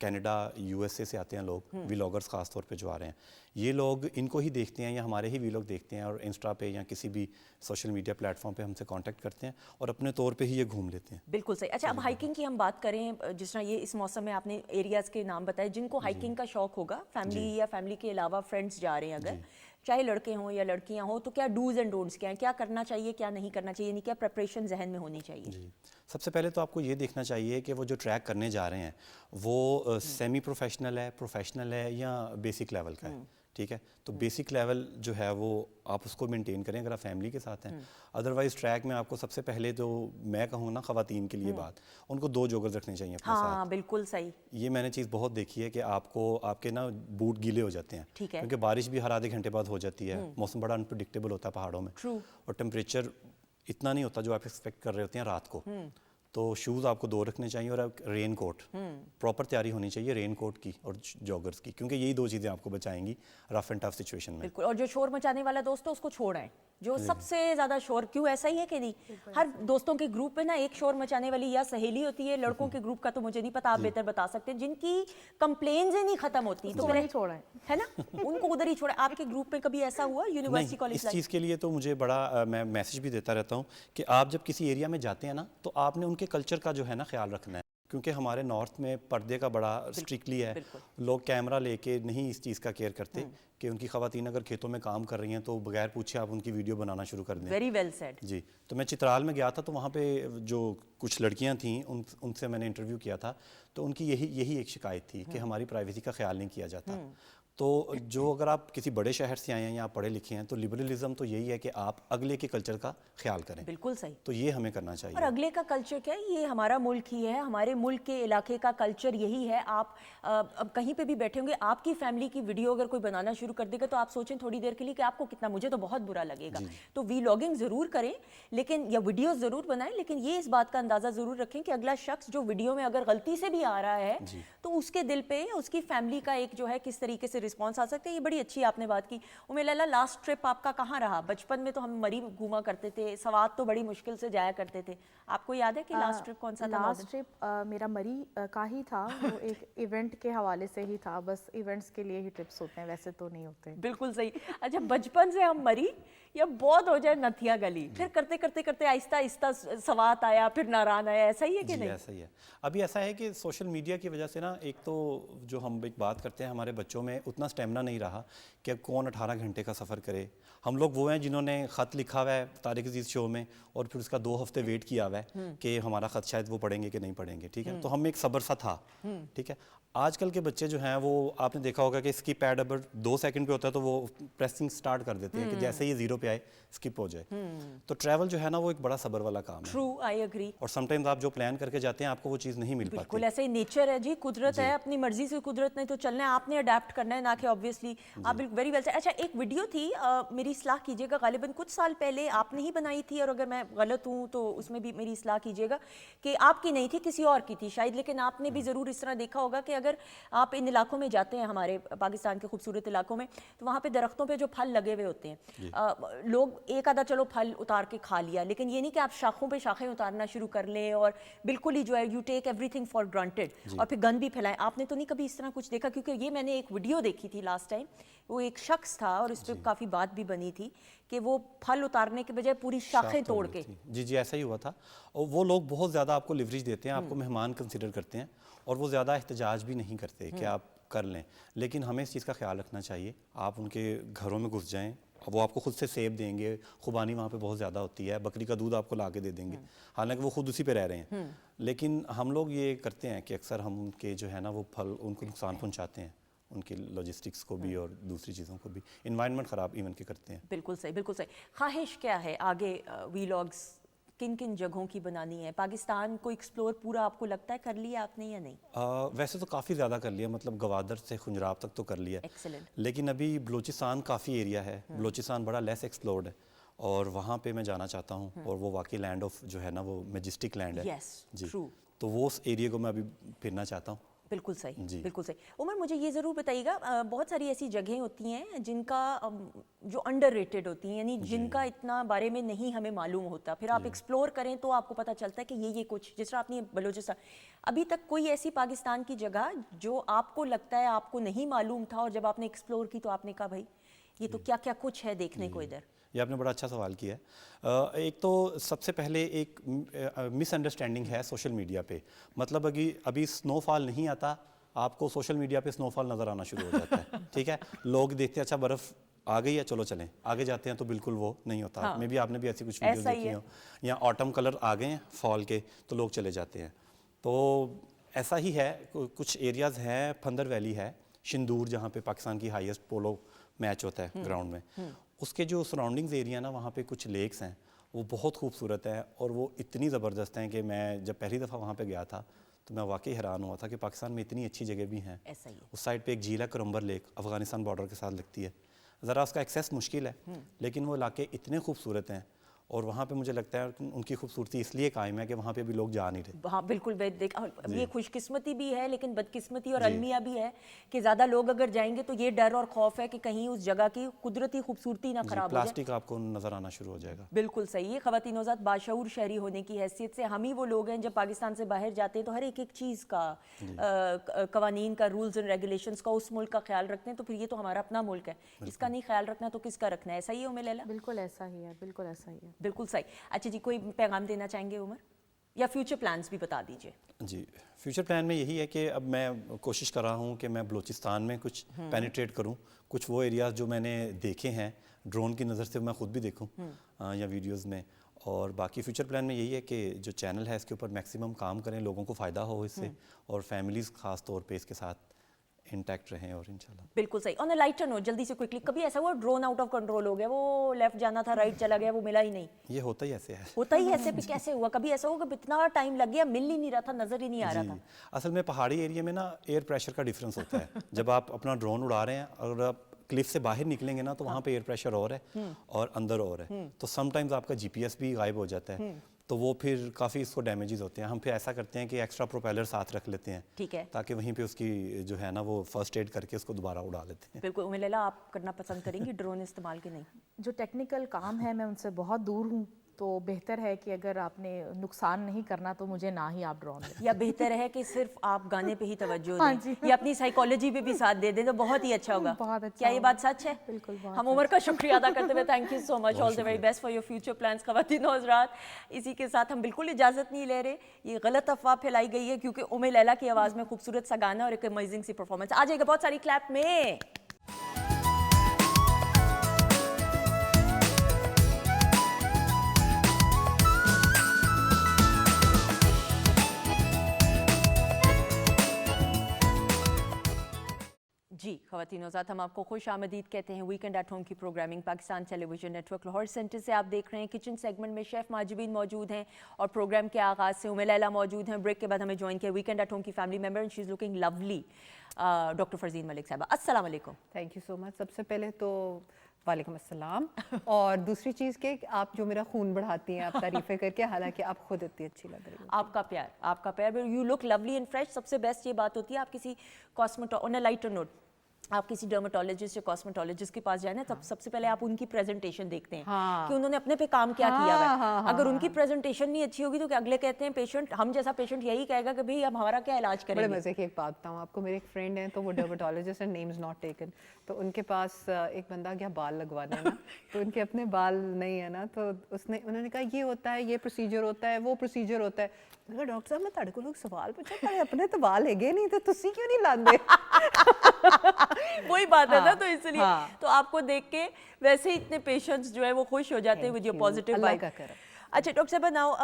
कनाडा यूएसए से आते हैं लोग, व्लॉगर्स ख़ास तौर पे जो आ रहे हैं, ये लोग इनको ही देखते हैं या हमारे ही व्लॉग देखते हैं और इंस्टा पे या किसी भी सोशल मीडिया प्लेटफॉर्म पे हमसे कांटेक्ट करते हैं और अपने तौर पे ही ये घूम लेते हैं। बिल्कुल सही। अच्छा, अब हाइकिंग की हम बात करें, जिस तरह ये इस मौसम में आपने एरियाज़ के नाम बताए जिनको हाइकिंग का शौक होगा, फैमिली या फैमिली के अलावा फ्रेंड्स जा रहे हैं अगर, चाहे लड़के हों या लड़कियां हों, तो क्या डूज एंड डोंट्स क्या हैं, क्या करना चाहिए क्या नहीं करना चाहिए, यानी क्या प्रिपरेशन जहन में होनी चाहिए? जी, सबसे पहले तो आपको ये देखना चाहिए कि वो जो ट्रैक करने जा रहे हैं वो सेमी प्रोफेशनल है, प्रोफेशनल है या बेसिक लेवल का है, ठीक है? तो बेसिक लेवल जो है वो आप उसको मेंटेन करें अगर आप फैमिली के साथ हैं। अदरवाइज ट्रैक में आपको सबसे पहले तो मैं कहूँ ना, ख़वातीन के लिए बात, उनको 2 जोगर्स रखने चाहिए अपने साथ। हाँ बिल्कुल सही। ये मैंने चीज़ बहुत देखी है कि आपको आपके ना बूट गीले हो जाते हैं, ठीक है। क्योंकि बारिश भी हर आधे घंटे बाद हो जाती है, मौसम बड़ा अनप्रेडिक्टेबल होता है पहाड़ों में, और टेम्परेचर इतना नहीं होता जो आप एक्सपेक्ट कर रहे होते हैं रात को। तो शूज़ आपको 2 रखने चाहिए और रेन कोट, प्रॉपर तैयारी होनी चाहिए रेन कोट की और जॉगर्स की, क्योंकि यही 2 चीज़ें आपको बचाएंगी रफ एंड टफ सिचुएशन में। बिल्कुल। और जो शोर मचाने वाला दोस्त है उसको छोड़ें, जो सबसे ज़्यादा शोर, क्यों ऐसा ही है कि नहीं, हर दोस्तों के ग्रुप में ना एक शोर मचाने वाली या सहेली होती है, लड़कों के ग्रुप का तो मुझे नहीं पता, आप बेहतर बता सकते हैं, जिनकी कंप्लेन्स ही नहीं खत्म होती, तो नहीं छोड़ें, है ना, उनको उधर ही छोड़े। आपके ग्रुप में कभी ऐसा हुआ यूनिवर्सिटी नहीं, कॉलेज इस चीज़ के लिए तो मुझे बड़ा मैं मैसेज भी देता रहता हूँ कि आप जब किसी एरिया में जाते हैं ना, तो आपने उनके कल्चर का जो है ना ख्याल रखना है, क्योंकि हमारे नॉर्थ में पर्दे का बड़ा स्ट्रिक्टली है, लोग कैमरा लेके नहीं इस चीज़ का केयर करते कि उनकी ख़वातीन अगर खेतों में काम कर रही हैं तो बगैर पूछे आप उनकी वीडियो बनाना शुरू कर दें। Very well said. जी, तो मैं चित्राल में गया था, तो वहाँ पे जो कुछ लड़कियाँ थीं उनसे मैंने इंटरव्यू किया था, तो उनकी यही एक शिकायत थी कि हमारी प्राइवेसी का ख्याल नहीं किया जाता। तो जो अगर आप किसी बड़े शहर से आए हैं या आप पढ़े लिखे हैं, तो लिबरलिज्म तो यही है कि आप अगले के कल्चर का ख्याल करें। बिल्कुल सही। तो ये हमें करना चाहिए। और अगले का कल्चर क्या है, ये हमारा मुल्क ही है, हमारे मुल्क के इलाके का कल्चर यही है। आप अब कहीं पे भी बैठे होंगे, आपकी फैमिली की वीडियो अगर कोई बनाना शुरू कर देगा तो आप सोचें थोड़ी देर के लिए कि आपको कितना, मुझे तो बहुत बुरा लगेगा। तो वीलॉगिंग ज़रूर करें, लेकिन या वीडियो ज़रूर बनाएं, लेकिन ये इस बात का अंदाज़ा ज़रूर रखें कि अगला शख्स जो वीडियो में अगर गलती से भी आ रहा है तो उसके दिल पे या उसकी फैमिली का एक जो है किस तरीके से रिस्पॉन्स आ सकता है। ये बड़ी अच्छी आपने बात की। उमेर लैला, लास्ट ट्रिप आपका कहाँ रहा? बचपन में तो हम मरी घूमा करते थे, सवात तो बड़ी मुश्किल से जाया करते थे, आपको याद है कि लास्ट ट्रिप कौन सा था? लास्ट ट्रिप मेरा मरी का ही था, वो एक इवेंट के हवाले से ही था, बस इवेंट्स के लिए ही ट्रिप्स होते हैं, वैसे तो नहीं होते। बिल्कुल सही। अच्छा, बचपन से हम मरी या बहुत हो जाए नथिया गली, फिर करते करते करते आहिस्ता आहिस्ता सवात आया, फिर नारायण आया, ऐसा ही है कि नहीं? ऐसा ही है। अभी ऐसा है कि सोशल मीडिया की वजह से ना, एक तो जो हम एक बात करते हैं, हमारे बच्चों में उतना स्टेमिना नहीं रहा कि अब कौन 18 घंटे का सफ़र करे। हम लोग वो हैं जिन्होंने ख़त लिखा हुआ है तारिक अजीज़ शो में और फिर उसका 2 हफ्ते वेट किया हुआ है कि हमारा ख़त शायद वो पढ़ेंगे कि नहीं पढ़ेंगे, ठीक है? तो हम एक सब्र सा था, ठीक है? आजकल के बच्चे जो हैं वो, आपने देखा होगा कि स्किप पैड अगर 2 सेकंड पे होता है तो वो प्रेसिंग स्टार्ट कर देते हैं कि जैसे ही 0 पे आए स्किप हो जाए। तो ट्रैवल जो है ना वो एक बड़ा सब्र वाला काम है। True, I agree. और समटाइम्स आप जो प्लान करके जाते हैं आपको वो चीज़ नहीं मिल पाती। बिल्कुल ऐसे ही नेचर है जी, कुदरत है, अपनी मर्जी से कुदरत नहीं तो चलना है, आपने अडेप्ट करना है, ना कि ऑब्वियसली आप वेरी वेल से। अच्छा, एक वीडियो थी, मेरी इस्लाह कीजिएगा, गालिबन कुछ साल पहले आपने ही बनाई थी, और अगर मैं गलत हूँ तो उसमें भी मेरी इस्लाह कीजिएगा, कि आपकी नहीं थी, किसी और की थी शायद, लेकिन आपने भी ज़रूर इस तरह देखा होगा कि अगर आप इन इलाकों में जाते हैं, हमारे पाकिस्तान के खूबसूरत इलाकों में, तो वहाँ पे दरख्तों पे जो फल लगे हुए होते हैं, लोग एक आधा चलो फल उतार के खा लिया, लेकिन ये नहीं कि आप शाखों पे शाखें उतारना शुरू कर लें और बिल्कुल ही जो है you take everything for granted और फिर गंद भी फैलाएं। आपने तो नहीं कभी इस तरह कुछ देखा? क्योंकि ये मैंने एक वीडियो देखी थी लास्ट टाइम, वो एक शख्स था और इस पर काफ़ी बात भी बनी थी कि वो फल उतारने के बजाय पूरी शाखें तोड़ के। जी ऐसा ही हुआ था। और वो लोग बहुत ज़्यादा आपको लिवरेज देते हैं, आपको मेहमान कंसिडर करते हैं और वो ज़्यादा एहतजाज भी नहीं करते कि आप कर लें। लेकिन हमें इस चीज़ का ख्याल रखना चाहिए। आप उनके घरों में घुस जाएं, वो आपको खुद से सेब देंगे, खुबानी वहाँ पे बहुत ज़्यादा होती है, बकरी का दूध आपको ला के दे देंगे, हालांकि वो खुद उसी पे रह रहे हैं। लेकिन हम लोग ये करते हैं कि अक्सर हम उनके जो है ना वो फल उनको नुकसान पहुँचाते हैं, उनकी लॉजिस्टिक्स को भी और दूसरी चीज़ों को भी, इन्वायरमेंट ख़राब इवन के करते हैं। बिल्कुल सही, बिल्कुल सही। ख्वाहिश क्या है आगे वीलॉग्स किन किन जगहों की बनानी है? पाकिस्तान को एक्सप्लोर पूरा आपको लगता है कर लिया आपने या नहीं? वैसे तो काफ़ी ज़्यादा कर लिया, मतलब गवादर से खुंजराब तक तो कर लिया, Excellent. लेकिन अभी बलूचिस्तान काफ़ी एरिया है, बलूचिस्तान बड़ा लेस एक्सप्लोर्ड है और वहाँ पे मैं जाना चाहता हूँ, और वो वाकई लैंड ऑफ जो है ना वो मैजेस्टिक लैंड है। Yes, true. तो वो उस एरिया को मैं अभी फिरना चाहता हूँ। बिल्कुल सही, बिल्कुल सही। उमर, मुझे ये ज़रूर बताइएगा, बहुत सारी ऐसी जगहें होती हैं जिनका जो अंडररेटेड होती हैं, यानी जिनका इतना बारे में नहीं हमें मालूम होता, फिर आप एक्सप्लोर करें तो आपको पता चलता है कि ये कुछ, जिस तरह आपने बलूचिस्तान, अभी तक कोई ऐसी पाकिस्तान की जगह जो आपको लगता है आपको नहीं मालूम था और जब आपने एक्सप्लोर की तो आपने कहा भाई ये तो क्या क्या कुछ है देखने को इधर? ये आपने बड़ा अच्छा सवाल किया है। एक तो सबसे पहले एक मिसअंडरस्टैंडिंग है सोशल मीडिया पे, मतलब अभी स्नोफॉल नहीं आता, आपको सोशल मीडिया पे स्नोफॉल नज़र आना शुरू हो जाता है। ठीक है, लोग देखते हैं अच्छा बर्फ़ आ गई है चलो चलें, आगे जाते हैं तो बिल्कुल वो नहीं होता। हाँ। मे भी आपने भी ऐसी कुछ वीडियो देखी हो, या ऑटम कलर आ गए हैं फॉल के तो लोग चले जाते हैं। तो ऐसा ही है, कुछ एरियाज़ हैं, फंदर वैली है, शिंदूर जहाँ पे पाकिस्तान की हाईएस्ट पोलो मैच होता है ग्राउंड में, उसके जो सराउंडिंग्स एरिया ना वहाँ पे कुछ लेक्स हैं, वो बहुत खूबसूरत हैं और वो इतनी ज़बरदस्त हैं कि मैं जब पहली दफ़ा वहाँ पे गया था तो मैं वाकई हैरान हुआ था कि पाकिस्तान में इतनी अच्छी जगह भी हैं। ऐसा ही है। उस साइड पे एक झील है करम्बर लेक, अफ़गानिस्तान बॉर्डर के साथ लगती है, ज़रा उसका एक्सेस मुश्किल है, लेकिन वो इलाके इतने खूबसूरत हैं और वहाँ पे मुझे लगता है उनकी खूबसूरती इसलिए कायम है कि वहाँ पे भी लोग जा नहीं रहे। हाँ बिल्कुल, ये खुशकिस्मती भी है लेकिन बदकिस्मती और अलमिया भी है कि ज़्यादा लोग अगर जाएंगे तो ये डर और खौफ है कि कहीं उस जगह की कुदरती खूबसूरती ना खराब हो जाए। प्लास्टिक आपको नज़र आना शुरू हो जाएगा। बिल्कुल सही है। ख़वातीन औज़ात बाशऊर शहरी होने की हैसियत से हम ही वो लोग हैं जब पाकिस्तान से बाहर जाते हैं तो हर एक चीज़ का कवानीन का, रूल्स एंड रेगुलेशंस का, उस मुल्क का ख्याल रखते हैं, तो फिर ये तो हमारा अपना मुल्क है, इसका नहीं ख्याल रखना तो किसका रखना है? ऐसा ही है उम्मे लैला? बिल्कुल ऐसा ही है, बिल्कुल ऐसा ही है। बिल्कुल सही। अच्छा जी, कोई पैगाम देना चाहेंगे उमर, या फ्यूचर प्लान्स भी बता दीजिए? जी, फ्यूचर प्लान में यही है कि अब मैं कोशिश कर रहा हूँ कि मैं बलूचिस्तान में कुछ पेनिट्रेट करूँ, कुछ वो एरियाज़ जो मैंने देखे हैं ड्रोन की नज़र से मैं खुद भी देखूँ या वीडियोज़ में, और बाकी फ्यूचर प्लान में यही है कि जो चैनल है इसके ऊपर मैक्सिमम काम करें, लोगों को फ़ायदा हो इससे, और फैमिलीज़ ख़ास तौर पे इसके साथ इंटैक्ट रहें और इंशाल्लाह। बिल्कुल सही। ऑन अ लाइटर नोट, जल्दी से क्विकली, कभी ऐसा हुआ ड्रोन आउट ऑफ कंट्रोल हो गया, वो लेफ्ट जाना था राइट चला गया, वो मिला ही नहीं? ये होता ही ऐसे है। होता ही ऐसे भी कैसे हुआ? कभी ऐसा हुआ कि इतना टाइम लग गया, मिल ही नहीं रहा था, नजर ही नहीं आ रहा था? असल में पहाड़ी एरिया में ना एयर प्रेशर का डिफरेंस होता है। जब आप अपना ड्रोन उड़ा रहे हैं और आप क्लिफ से बाहर निकलेंगे ना तो वहाँ पे एयर प्रेशर और है और अंदर और है, तो समटाइम्स आपका जीपीएस भी गायब हो जाता है, तो वो फिर काफ़ी इसको डैमेजेस होते हैं। हम फिर ऐसा करते हैं कि एक्स्ट्रा प्रोपेलर साथ रख लेते हैं, ठीक है, ताकि वहीं पे उसकी जो है ना वो फर्स्ट एड करके उसको दोबारा उड़ा लेते हैं। बिल्कुल। उम्मे लैला, आप करना पसंद करेंगी ड्रोन इस्तेमाल के नहीं? जो टेक्निकल काम है मैं उनसे बहुत दूर हूँ, तो बेहतर है कि अगर आपने नुकसान नहीं करना तो मुझे ना ही आप ड्रोन दें। या बेहतर है कि सिर्फ आप गाने पे ही तवज्जो हाँ दें, जी। या अपनी साइकोलॉजी पे भी साथ दे दें तो बहुत ही अच्छा होगा। बहुत अच्छा क्या ये होगा। बात सच है? बिल्कुल, बहुत हम उमर का शुक्रिया अदा करते हुए thank you so much, all the very best for your future plans ख़वातीन और हज़रात। इसी के साथ हम बिल्कुल इजाज़त नहीं ले रहे, ये गलत अफवाह फैलाई गई है क्योंकि उम्मे लैला की आवाज़ में खूबसूरत सा गाना और एक अमेजिंग सी परफॉर्मेंस आ जाएगा, बहुत सारी क्लैप में। जी ख़वातीन और हज़रात, हम आपको खुश आमदीद कहते हैं। वीकेंड एट होम की programming Pakistan television network Lahore centre से आप देख रहे हैं। किचन सेगमेंट में शेफ़ माजिबीन मौजूद हैं और प्रोग्राम के आगाज़ से उम्मे लैला मौजूद हैं। ब्रेक के बाद हमें ज्वाइन किया वीकेंड एट होम की family member and she is looking lovely, doctor Farzeen Malik साहबा। अस्सलाम वालेकुम। Thank you so much. सबसे पहले तो वालेकुम अस्सलाम, और दूसरी चीज़ के आप जो मेरा खून बढ़ाती हैं आप तारीफ़ें करके, हालांकि आप खुद इतनी अच्छी लग रही हैं। आपका प्यार, you look lovely and fresh. सबसे बेस्ट ये बात होती है आप किसी ऑन अ लाइटर नोट, आप किसी डर्मेटोलॉजिस्ट या कॉस्मेटोलॉजिस्ट के पास जाए ना, तब सबसे पहले आप उनकी प्रेजेंटेशन देखते हैं कि उन्होंने अपने पे काम क्या किया हुआ है। अगर उनकी प्रेजेंटेशन नहीं अच्छी होगी तो अगले कहते हैं पेशेंट, हम जैसा पेशेंट यही कहेगा कि भाई अब हमारा क्या इलाज करेंगे। बड़े मज़े की एक बात बताऊँ आपको, मेरे एक फ्रेंड हैं तो वो डर्मेटोलॉजिस्ट है, नेम्स नॉट टेकन, तो उनके पास एक बंदा गया बाल लगवाने ना, तो उनके अपने बाल नहीं है ना, तो उन्होंने कहा ये होता है, ये प्रोसीजर होता है, वो प्रोसीजर होता है। मैंने कहा डॉक्टर साहब मैं तेरे को लोग सवाल पूछा, अपने तो बाल हैगे नहीं तो तुसी क्यों नहीं लांदे? वही बात है ना, तो इसलिए तो आपको देख के वैसे ही इतने पेशेंट्स जो है वो खुश हो जाते हैं विद योर पॉजिटिव वाइब। अच्छा डॉक्टर साहब, नाउ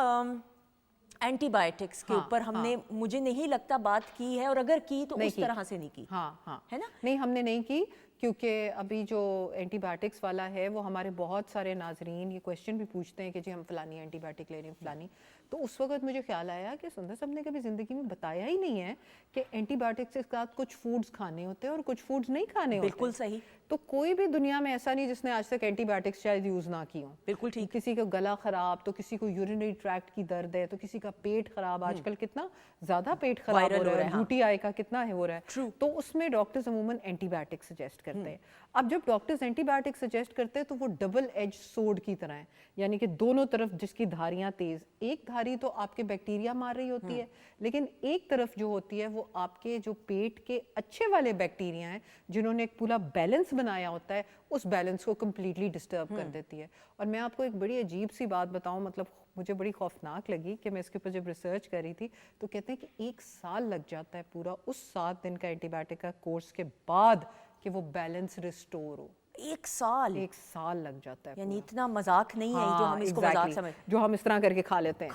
اینٹی بایوٹکس کے اوپر ہم نے مجھے نہیں لگتا بات کی ہے, اور اگر کی تو اس طرح سے نہیں کی. ہاں ہے نا, نہیں ہم نے نہیں کی, کیونکہ ابھی جو اینٹی بایوٹکس والا ہے وہ ہمارے بہت سارے ناظرین یہ کویشچن بھی پوچھتے ہیں کہ جی ہم فلانی اینٹی بایوٹک لے رہے ہیں فلانی. تو اس وقت مجھے خیال آیا کہ سندر صاحب نے کبھی زندگی میں بتایا ہی نہیں ہے کہ اینٹی بایوٹکس کے ساتھ کچھ فوڈز کھانے ہوتے ہیں اور کچھ فوڈز نہیں کھانے ہوتے. بالکل صحیح. تو کوئی بھی دنیا میں ایسا نہیں جس نے آج تک اینٹی بایوٹکس شاید یوز نہ کی ہوں. بالکل ٹھیک. کسی کا گلا خراب, تو کسی کو یورینری ٹریکٹ کی درد ہے, تو کسی کا پیٹ خراب, آج کل کتنا زیادہ پیٹ خراب ہو رہا ہے, یوٹی آئی کا کتنا ہو رہا ہے, تو اس میں ڈاکٹرز عموماً اینٹی بایوٹک سجیسٹ کرتے ہیں. اب جب ڈاکٹرز اینٹی بایوٹک سجیسٹ کرتے ہیں تو وہ ڈبل ایج سوڈ کی طرح ہیں, یعنی کہ دونوں طرف جس کی دھاریاں تیز, ایک دھاری تو آپ کے بیکٹیریا مار رہی ہوتی ہے, لیکن ایک طرف جو ہوتی ہے وہ آپ کے جو پیٹ کے اچھے والے بیکٹیریا ہیں جنہوں نے ایک پورا بیلنس بنایا ہوتا ہے, اس بیلنس کو کمپلیٹلی ڈسٹرب کر دیتی ہے. اور میں آپ کو ایک بڑی عجیب سی بات بتاؤں, مطلب مجھے بڑی خوفناک لگی کہ میں اس کے اوپر جب ریسرچ کر رہی تھی تو کہتے ہیں کہ 1 سال لگ جاتا ہے پورا اس 7 دن کا اینٹی بایوٹک کا کورس کے بعد کہ وہ بیلنس ریسٹور ہو. 1 سال 1 سال لگ جاتا ہے, یعنی اتنا مذاق نہیں ہے جو ہم اس کو مذاق سمجھ جو ہم اس طرح کر کے کھا لیتے ہیں.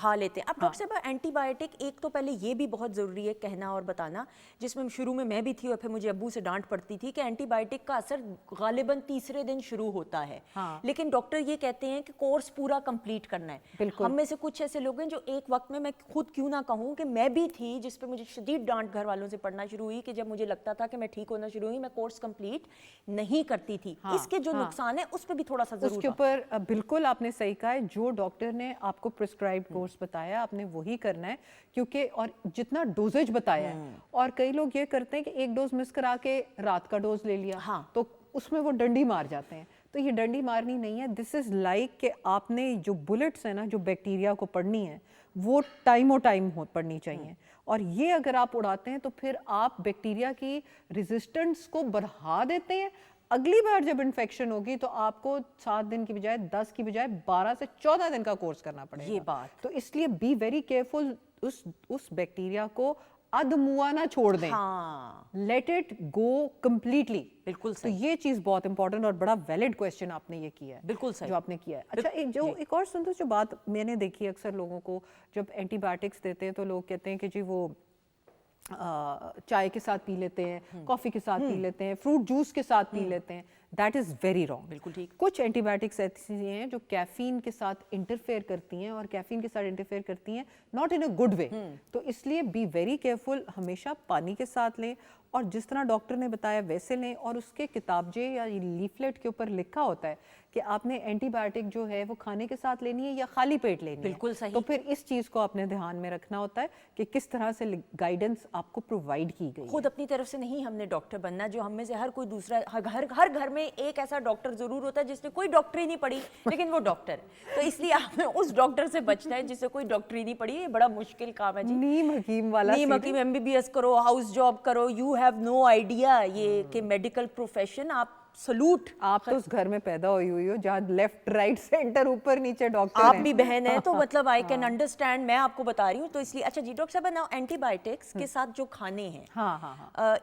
اب ڈاکٹر صاحب اینٹی بایوٹک, ایک تو پہلے یہ بھی بہت ضروری ہے کہنا اور بتانا, جس میں شروع میں میں بھی تھی اور پھر مجھے ابو سے ڈانٹ پڑتی تھی کہ اینٹی بایوٹک کا اثر غالباً تیسرے دن شروع ہوتا ہے, لیکن ڈاکٹر یہ کہتے ہیں کہ کورس پورا کمپلیٹ کرنا ہے. ہم میں سے کچھ ایسے لوگ ہیں جو ایک وقت میں خود کیوں نہ کہوں کہ میں بھی تھی, جس پہ مجھے شدید ڈانٹ گھر والوں سے پڑنا شروع ہوئی کہ جب مجھے لگتا تھا کہ میں ٹھیک ہونا شروع ہوئی میں کورس کمپلیٹ نہیں کرتی تھی. اس کے جو نقصان ہے اس پہ بھی تھوڑا سا ضرور. اس کے اوپر بالکل آپ نے صحیح کہا ہے, جو ڈاکٹر نے آپ کو پرسکرائب کورس بتایا آپ نے وہی کرنا ہے, کیونکہ اور جتنا ڈوزیج بتایا ہے, اور کئی لوگ یہ کرتے ہیں کہ ایک ڈوز مس کرا کے رات کا ڈوز لے لیا تو اس میں وہ ڈنڈی مار جاتے ہیں. تو یہ ڈنڈی مارنی نہیں ہے, دس از لائک کہ آپ نے جو بلٹس ہیں نا جو بیکٹیریا کو پڑھنی ہے وہ ٹائم پڑھنی چاہیے, اور یہ اگر آپ اڑاتے ہیں تو پھر آپ بیکٹیریا کی ریزسٹنس کو بڑھا دیتے ہیں. اگلی بار جب انفیکشن ہوگی تو آپ کو 7 دن کی بجائے 10 کی بجائے 12 سے 14 دن کا کورس کرنا پڑے گا. یہ بات تو اس لیے بی ویری کیئرفل, اس بیکٹیریا کو ادموا نہ چھوڑ دیں, لیٹ اٹ گو کمپلیٹلی. بالکل تو یہ چیز بہت امپورٹنٹ اور بڑا ویلڈ کویسچن آپ نے یہ کیا ہے, بالکل صحیح جو آپ نے کیا ہے. اچھا ایک اور سندر جو بات میں نے دیکھی ہے, اکثر لوگوں کو جب اینٹی بایوٹکس دیتے ہیں تو لوگ کہتے ہیں کہ جی وہ چائے کے ساتھ پی لیتے ہیں, کافی کے ساتھ پی لیتے ہیں, فروٹ جوس کے ساتھ پی لیتے ہیں. That is very wrong. بالکل ٹھیک. کچھ اینٹی بایوٹکس ایسی ہیں جو کیفین کے ساتھ انٹرفیئر کرتی ہیں, اور کیفین کے ساتھ انٹرفیئر کرتی ہیں not in a good way. تو اس لیے بی ویری کیئرفل, ہمیشہ پانی کے ساتھ لیں, اور جس طرح ڈاکٹر نے بتایا ویسے لیں, اور اس کے کتابچے یا لیفلیٹ کے اوپر لکھا ہوتا ہے کہ آپ نے اینٹی بایوٹک جو ہے وہ کھانے کے ساتھ لینی ہے یا خالی پیٹ لینی ہے. بالکل صحیح. تو پھر اس چیز کو آپ نے دھیان میں رکھنا ہوتا ہے کہ کس طرح سے گائیڈنس آپ کو پرووائڈ کی گئی. خود اپنی طرف سے نہیں ہم نے ڈاکٹر بننا, جو ہم میں سے ہر کوئی دوسرا, ہر گھر میں ایک ایسا ڈاکٹر ضرور ہوتا ہے جس نے کوئی ڈاکٹری نہیں پڑھی لیکن وہ ڈاکٹر ہے. تو اس لیے آپ نے اس ڈاکٹر سے بچنا ہے جس سے کوئی ڈاکٹری نہیں پڑھی. یہ بڑا مشکل کام ہے جی. نیم حکیم والا, نیم حکیم, MBBS کرو, ہاؤس جاب کرو, یو ہیو نو آئیڈیا یہ کہ میڈیکل پروفیشن. آپ سلوٹ, آپ تو اس گھر میں پیدا ہوئی ہو جہاں لیفٹ رائٹ سینٹر اوپر نیچے ڈاکٹر ہیں. آپ بھی بہن ہیں تو مطلب آئی کین انڈرسٹینڈ, میں آپ کو بتا رہی ہوں. تو اس لیے اچھا جی ڈاکٹر صاحب, نا اینٹی بایوٹکس کے ساتھ جو کھانے ہیں,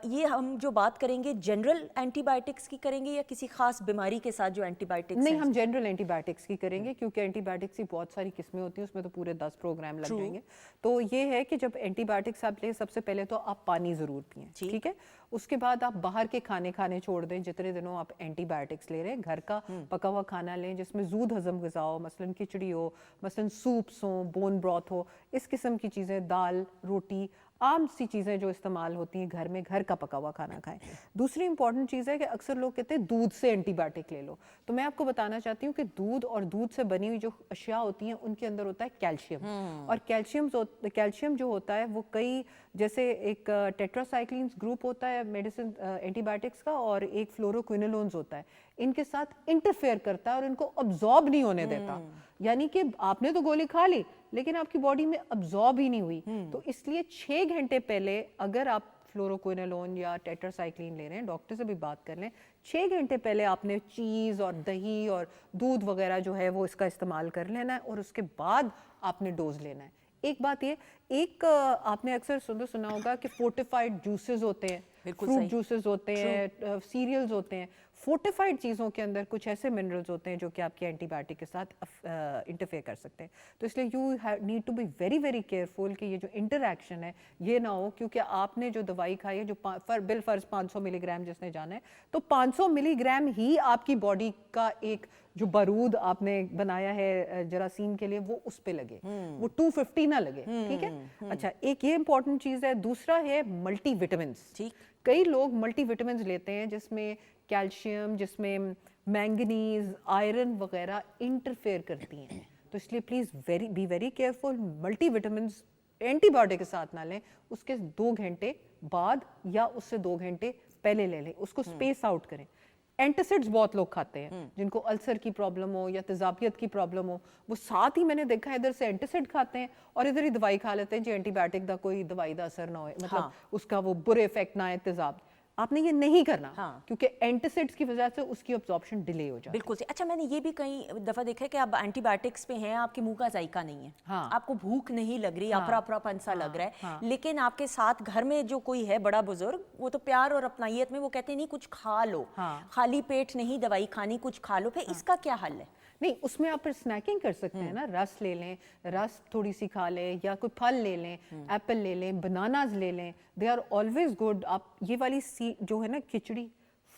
یہ ہم جو بات کریں گے جنرل اینٹی بایوٹکس کی کریں گے یا کسی خاص بیماری کے ساتھ جو اینٹی بایوٹکس؟ نہیں, ہم جنرل اینٹی بایوٹکس کی کریں گے, کیونکہ اینٹی بایوٹکس کی بہت ساری قسمیں ہوتی ہیں, اس میں تو پورے 10 پروگرام لگ جائیں گے. تو یہ ہے کہ جب اینٹی بایوٹکس آپ لیں, سب سے پہلے تو آپ پانی ضرور پئیں, ٹھیک ہے. اس کے بعد آپ باہر کے کھانے چھوڑ دیں جتنے دنوں آپ اینٹی بایوٹکس لے رہے ہیں. گھر کا پکا ہوا کھانا لیں جس میں زود ہضم غذا ہو, مثلاً کھچڑی ہو, مثلاً سوپس ہوں, بون براتھ ہو, اس قسم کی چیزیں, دال, روٹی, عام سی چیزیں جو استعمال ہوتی ہیں گھر میں, گھر کا پکا ہوا کھانا کھائیں. دوسری امپورٹنٹ چیز ہے کہ اکثر لوگ کہتے ہیں دودھ سے اینٹی بایوٹک لے لو. تو میں آپ کو بتانا چاہتی ہوں کہ دودھ اور دودھ سے بنی ہوئی جو اشیاء ہوتی ہیں ان کے اندر ہوتا ہے کیلشیم, اور کیلشیم جو ہوتا ہے وہ کئی, جیسے ایک ٹیٹراسائکلینز گروپ ہوتا ہے میڈیسن اینٹی بایوٹکس کا, اور ایک فلوروکوینولونز ہوتا ہے, ان کے ساتھ انٹرفیئر کرتا ہے اور ان کو ابزارب نہیں ہونے دیتا. یعنی کہ آپ نے تو گولی کھا لی لیکن آپ کی باڈی میں ابزارب ہی نہیں ہوئی. تو اس لیے 6 گھنٹے پہلے اگر آپ فلوروکوینولون یا ٹیٹراسائکلین لے رہے ہیں, ڈاکٹر سے بھی بات کر لیں, 6 گھنٹے پہلے آپ نے چیز اور دہی اور دودھ وغیرہ جو ہے وہ اس کا استعمال کر لینا ہے, اور اس کے بعد آپ نے ڈوز لینا ہے. ایک بات یہ, ایک آپ نے اکثر سنا ہوگا کہ فورٹیفائڈ جوسز ہوتے ہیں, فروٹ جوسز ہوتے ہیں, سیریلز ہوتے ہیں. فورٹیفائڈ چیزوں کے اندر کچھ ایسے منرلز ہوتے ہیں جو کہ آپ کے اینٹی بایوٹک کے ساتھ انٹرفیئر کر سکتے ہیں. تو اس لیے you need to be very very careful کہ یہ جو انٹر ایکشن ہے یہ نہ ہو, کیونکہ آپ نے جو دوائی کھائی ہے جو بالفرض 500 ملی گرام جس نے جانا ہے, تو 500 ملی گرام ہی آپ کی باڈی کا ایک جو بارود آپ نے بنایا ہے جراثیم کے لیے وہ اس پہ لگے, وہ 250 نہ لگے. ٹھیک ہے. اچھا, ایک یہ امپورٹنٹ چیز ہے. دوسرا ہے ملٹی وٹامنس. کئی لوگ ملٹی وٹامنس لیتے ہیں جس میں کیلشیم, جس میں مینگنیز, آئرن وغیرہ انٹرفیئر کرتی ہیں. تو اس لیے please be very careful. Multivitamins antibiotic کے ساتھ نہ لیں, اس کے 2 گھنٹے بعد یا اس سے 2 گھنٹے پہلے لے لیں, اس کو اسپیس آؤٹ کریں. اینٹاسڈس بہت لوگ کھاتے ہیں جن کو السر کی پرابلم ہو یا تیزابیت کی پرابلم ہو, وہ ساتھ ہی میں نے دیکھا ادھر سے اینٹاسڈ کھاتے ہیں اور ادھر ہی دوائی کھا لیتے ہیں جی اینٹی بایوٹک دا کوئی دوائی دا اثر نہ ہوئے, مطلب اس کا وہ برے افیکٹ نہ آئے تیزاب. آپ نے یہ نہیں کرنا کیونکہ اینٹاسڈس کی وجہ سے اس کی ابزارپشن ڈیلے ہو جاتی ہے. بالکل. اچھا, میں نے یہ بھی کئی دفعہ دیکھا ہے کہ آپ اینٹی بایوٹکس پہ ہیں, آپ کے منہ کا ذائقہ نہیں ہے, آپ کو بھوک نہیں لگ رہی, اپرا اپرا پن سا لگ رہا ہے, لیکن آپ کے ساتھ گھر میں جو کوئی ہے بڑا بزرگ, وہ تو پیار اور اپنائیت میں وہ کہتے ہیں نہیں کچھ کھا لو, خالی پیٹ نہیں دوائی کھانی, کچھ کھا لو. پھر اس کا کیا حل ہے؟ نہیں, اس میں آپ پھر اسنیکنگ کر سکتے ہیں نا. رس لے لیں, رس تھوڑی سی کھا لیں, یا کوئی پھل لے لیں, ایپل لے لیں, بناناز لے لیں. They are always good. آپ یہ والی جو ہے نا کھچڑی,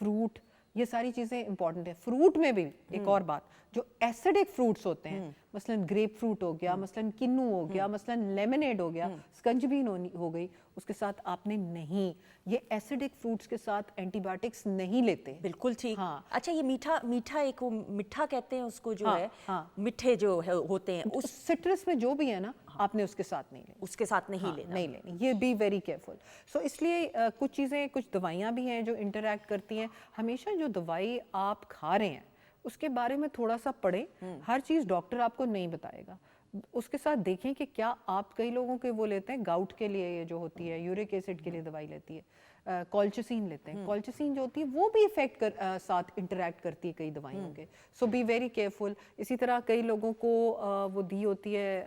فروٹ, یہ ساری چیزیں امپورٹنٹ ہیں. فروٹ میں بھی ایک اور بات, جو ایسیڈک فروٹس ہوتے ہیں, مثلاً گریپ فروٹ ہو گیا, مثلاً کنو ہو گیا, مثلاً لیمنیڈ ہو گیا, سکنجبین ہو گئی, اس کے ساتھ آپ نے نہیں, یہ ایسیڈک فروٹس کے ساتھ اینٹی بایوٹکس نہیں لیتے. بالکل ٹھیک. اچھا, یہ میٹھا ایک وہ میٹھا کہتے ہیں اس کو جو ہے, میٹھے جو ہوتے ہیں اس سٹرس میں جو بھی ہے نا, آپ نے اس کے ساتھ نہیں لینا, اس کے ساتھ نہیں لینا, نہیں لینی. یہ بی ویری کیئرفل. سو اس لیے کچھ چیزیں, کچھ دوائیاں بھی ہیں جو انٹریکٹ کرتی ہیں. ہمیشہ جو دوائی آپ کھا رہے ہیں اس کے بارے میں تھوڑا سا پڑھیں. ہر چیز ڈاکٹر آپ کو نہیں بتائے گا. اس کے ساتھ دیکھیں کہ کیا آپ, کئی لوگوں کے وہ لیتے ہیں گاؤٹ کے لیے, یہ جو ہوتی ہے یورک ایسڈ کے لیے دوائی لیتی ہے, کولچسین لیتے ہیں. کولچسین جو ہوتی ہے وہ بھی افیکٹ ساتھ انٹریکٹ کرتی ہے کئی دوائیوں کے. سو بی ویری کیئرفل. اسی طرح کئی لوگوں کو وہ دی ہوتی ہے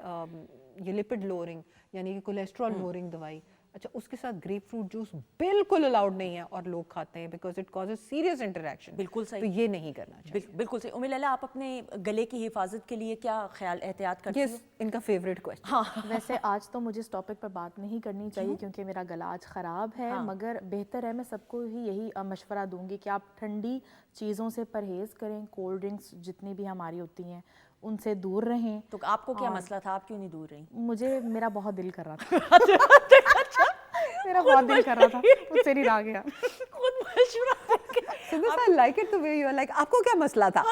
یہ لپڈ لوورنگ, یعنی کہ کولیسٹرول لوورنگ دوائی. اچھا, اس کے ساتھ گریپ فروٹ جوس بالکل الاؤڈ نہیں ہے اور لوگ کھاتے ہیں because it causes serious interaction. بالکل صحیح. تو یہ نہیں کرنا چاہیے. بالکل صحیح. ام لیلہ, آپ اپنے گلے کی حفاظت کے لیے کیا خیال احتیاط کرتی ہیں؟ ان کا فیوریٹ کویسچن. ویسے آج تو مجھے اس ٹاپک پر بات نہیں کرنی چاہیے کیونکہ میرا گلا آج خراب ہے, مگر بہتر ہے, میں سب کو ہی یہی مشورہ دوں گی کہ آپ ٹھنڈی چیزوں سے پرہیز کریں. کولڈ ڈرنکس جتنی بھی ہماری ہوتی ہیں ان سے دور رہیں. تو آپ کو کیا مسئلہ تھا, آپ کیوں نہیں دور رہیں؟ مجھے میرا بہت دل کر رہا تھا, میرا بہت دل کر رہا تھا, مجھ سے نہیں رہا گیا. خود مشورہ I like it the way you are like, آپ کو کیا مسئلہ تھا؟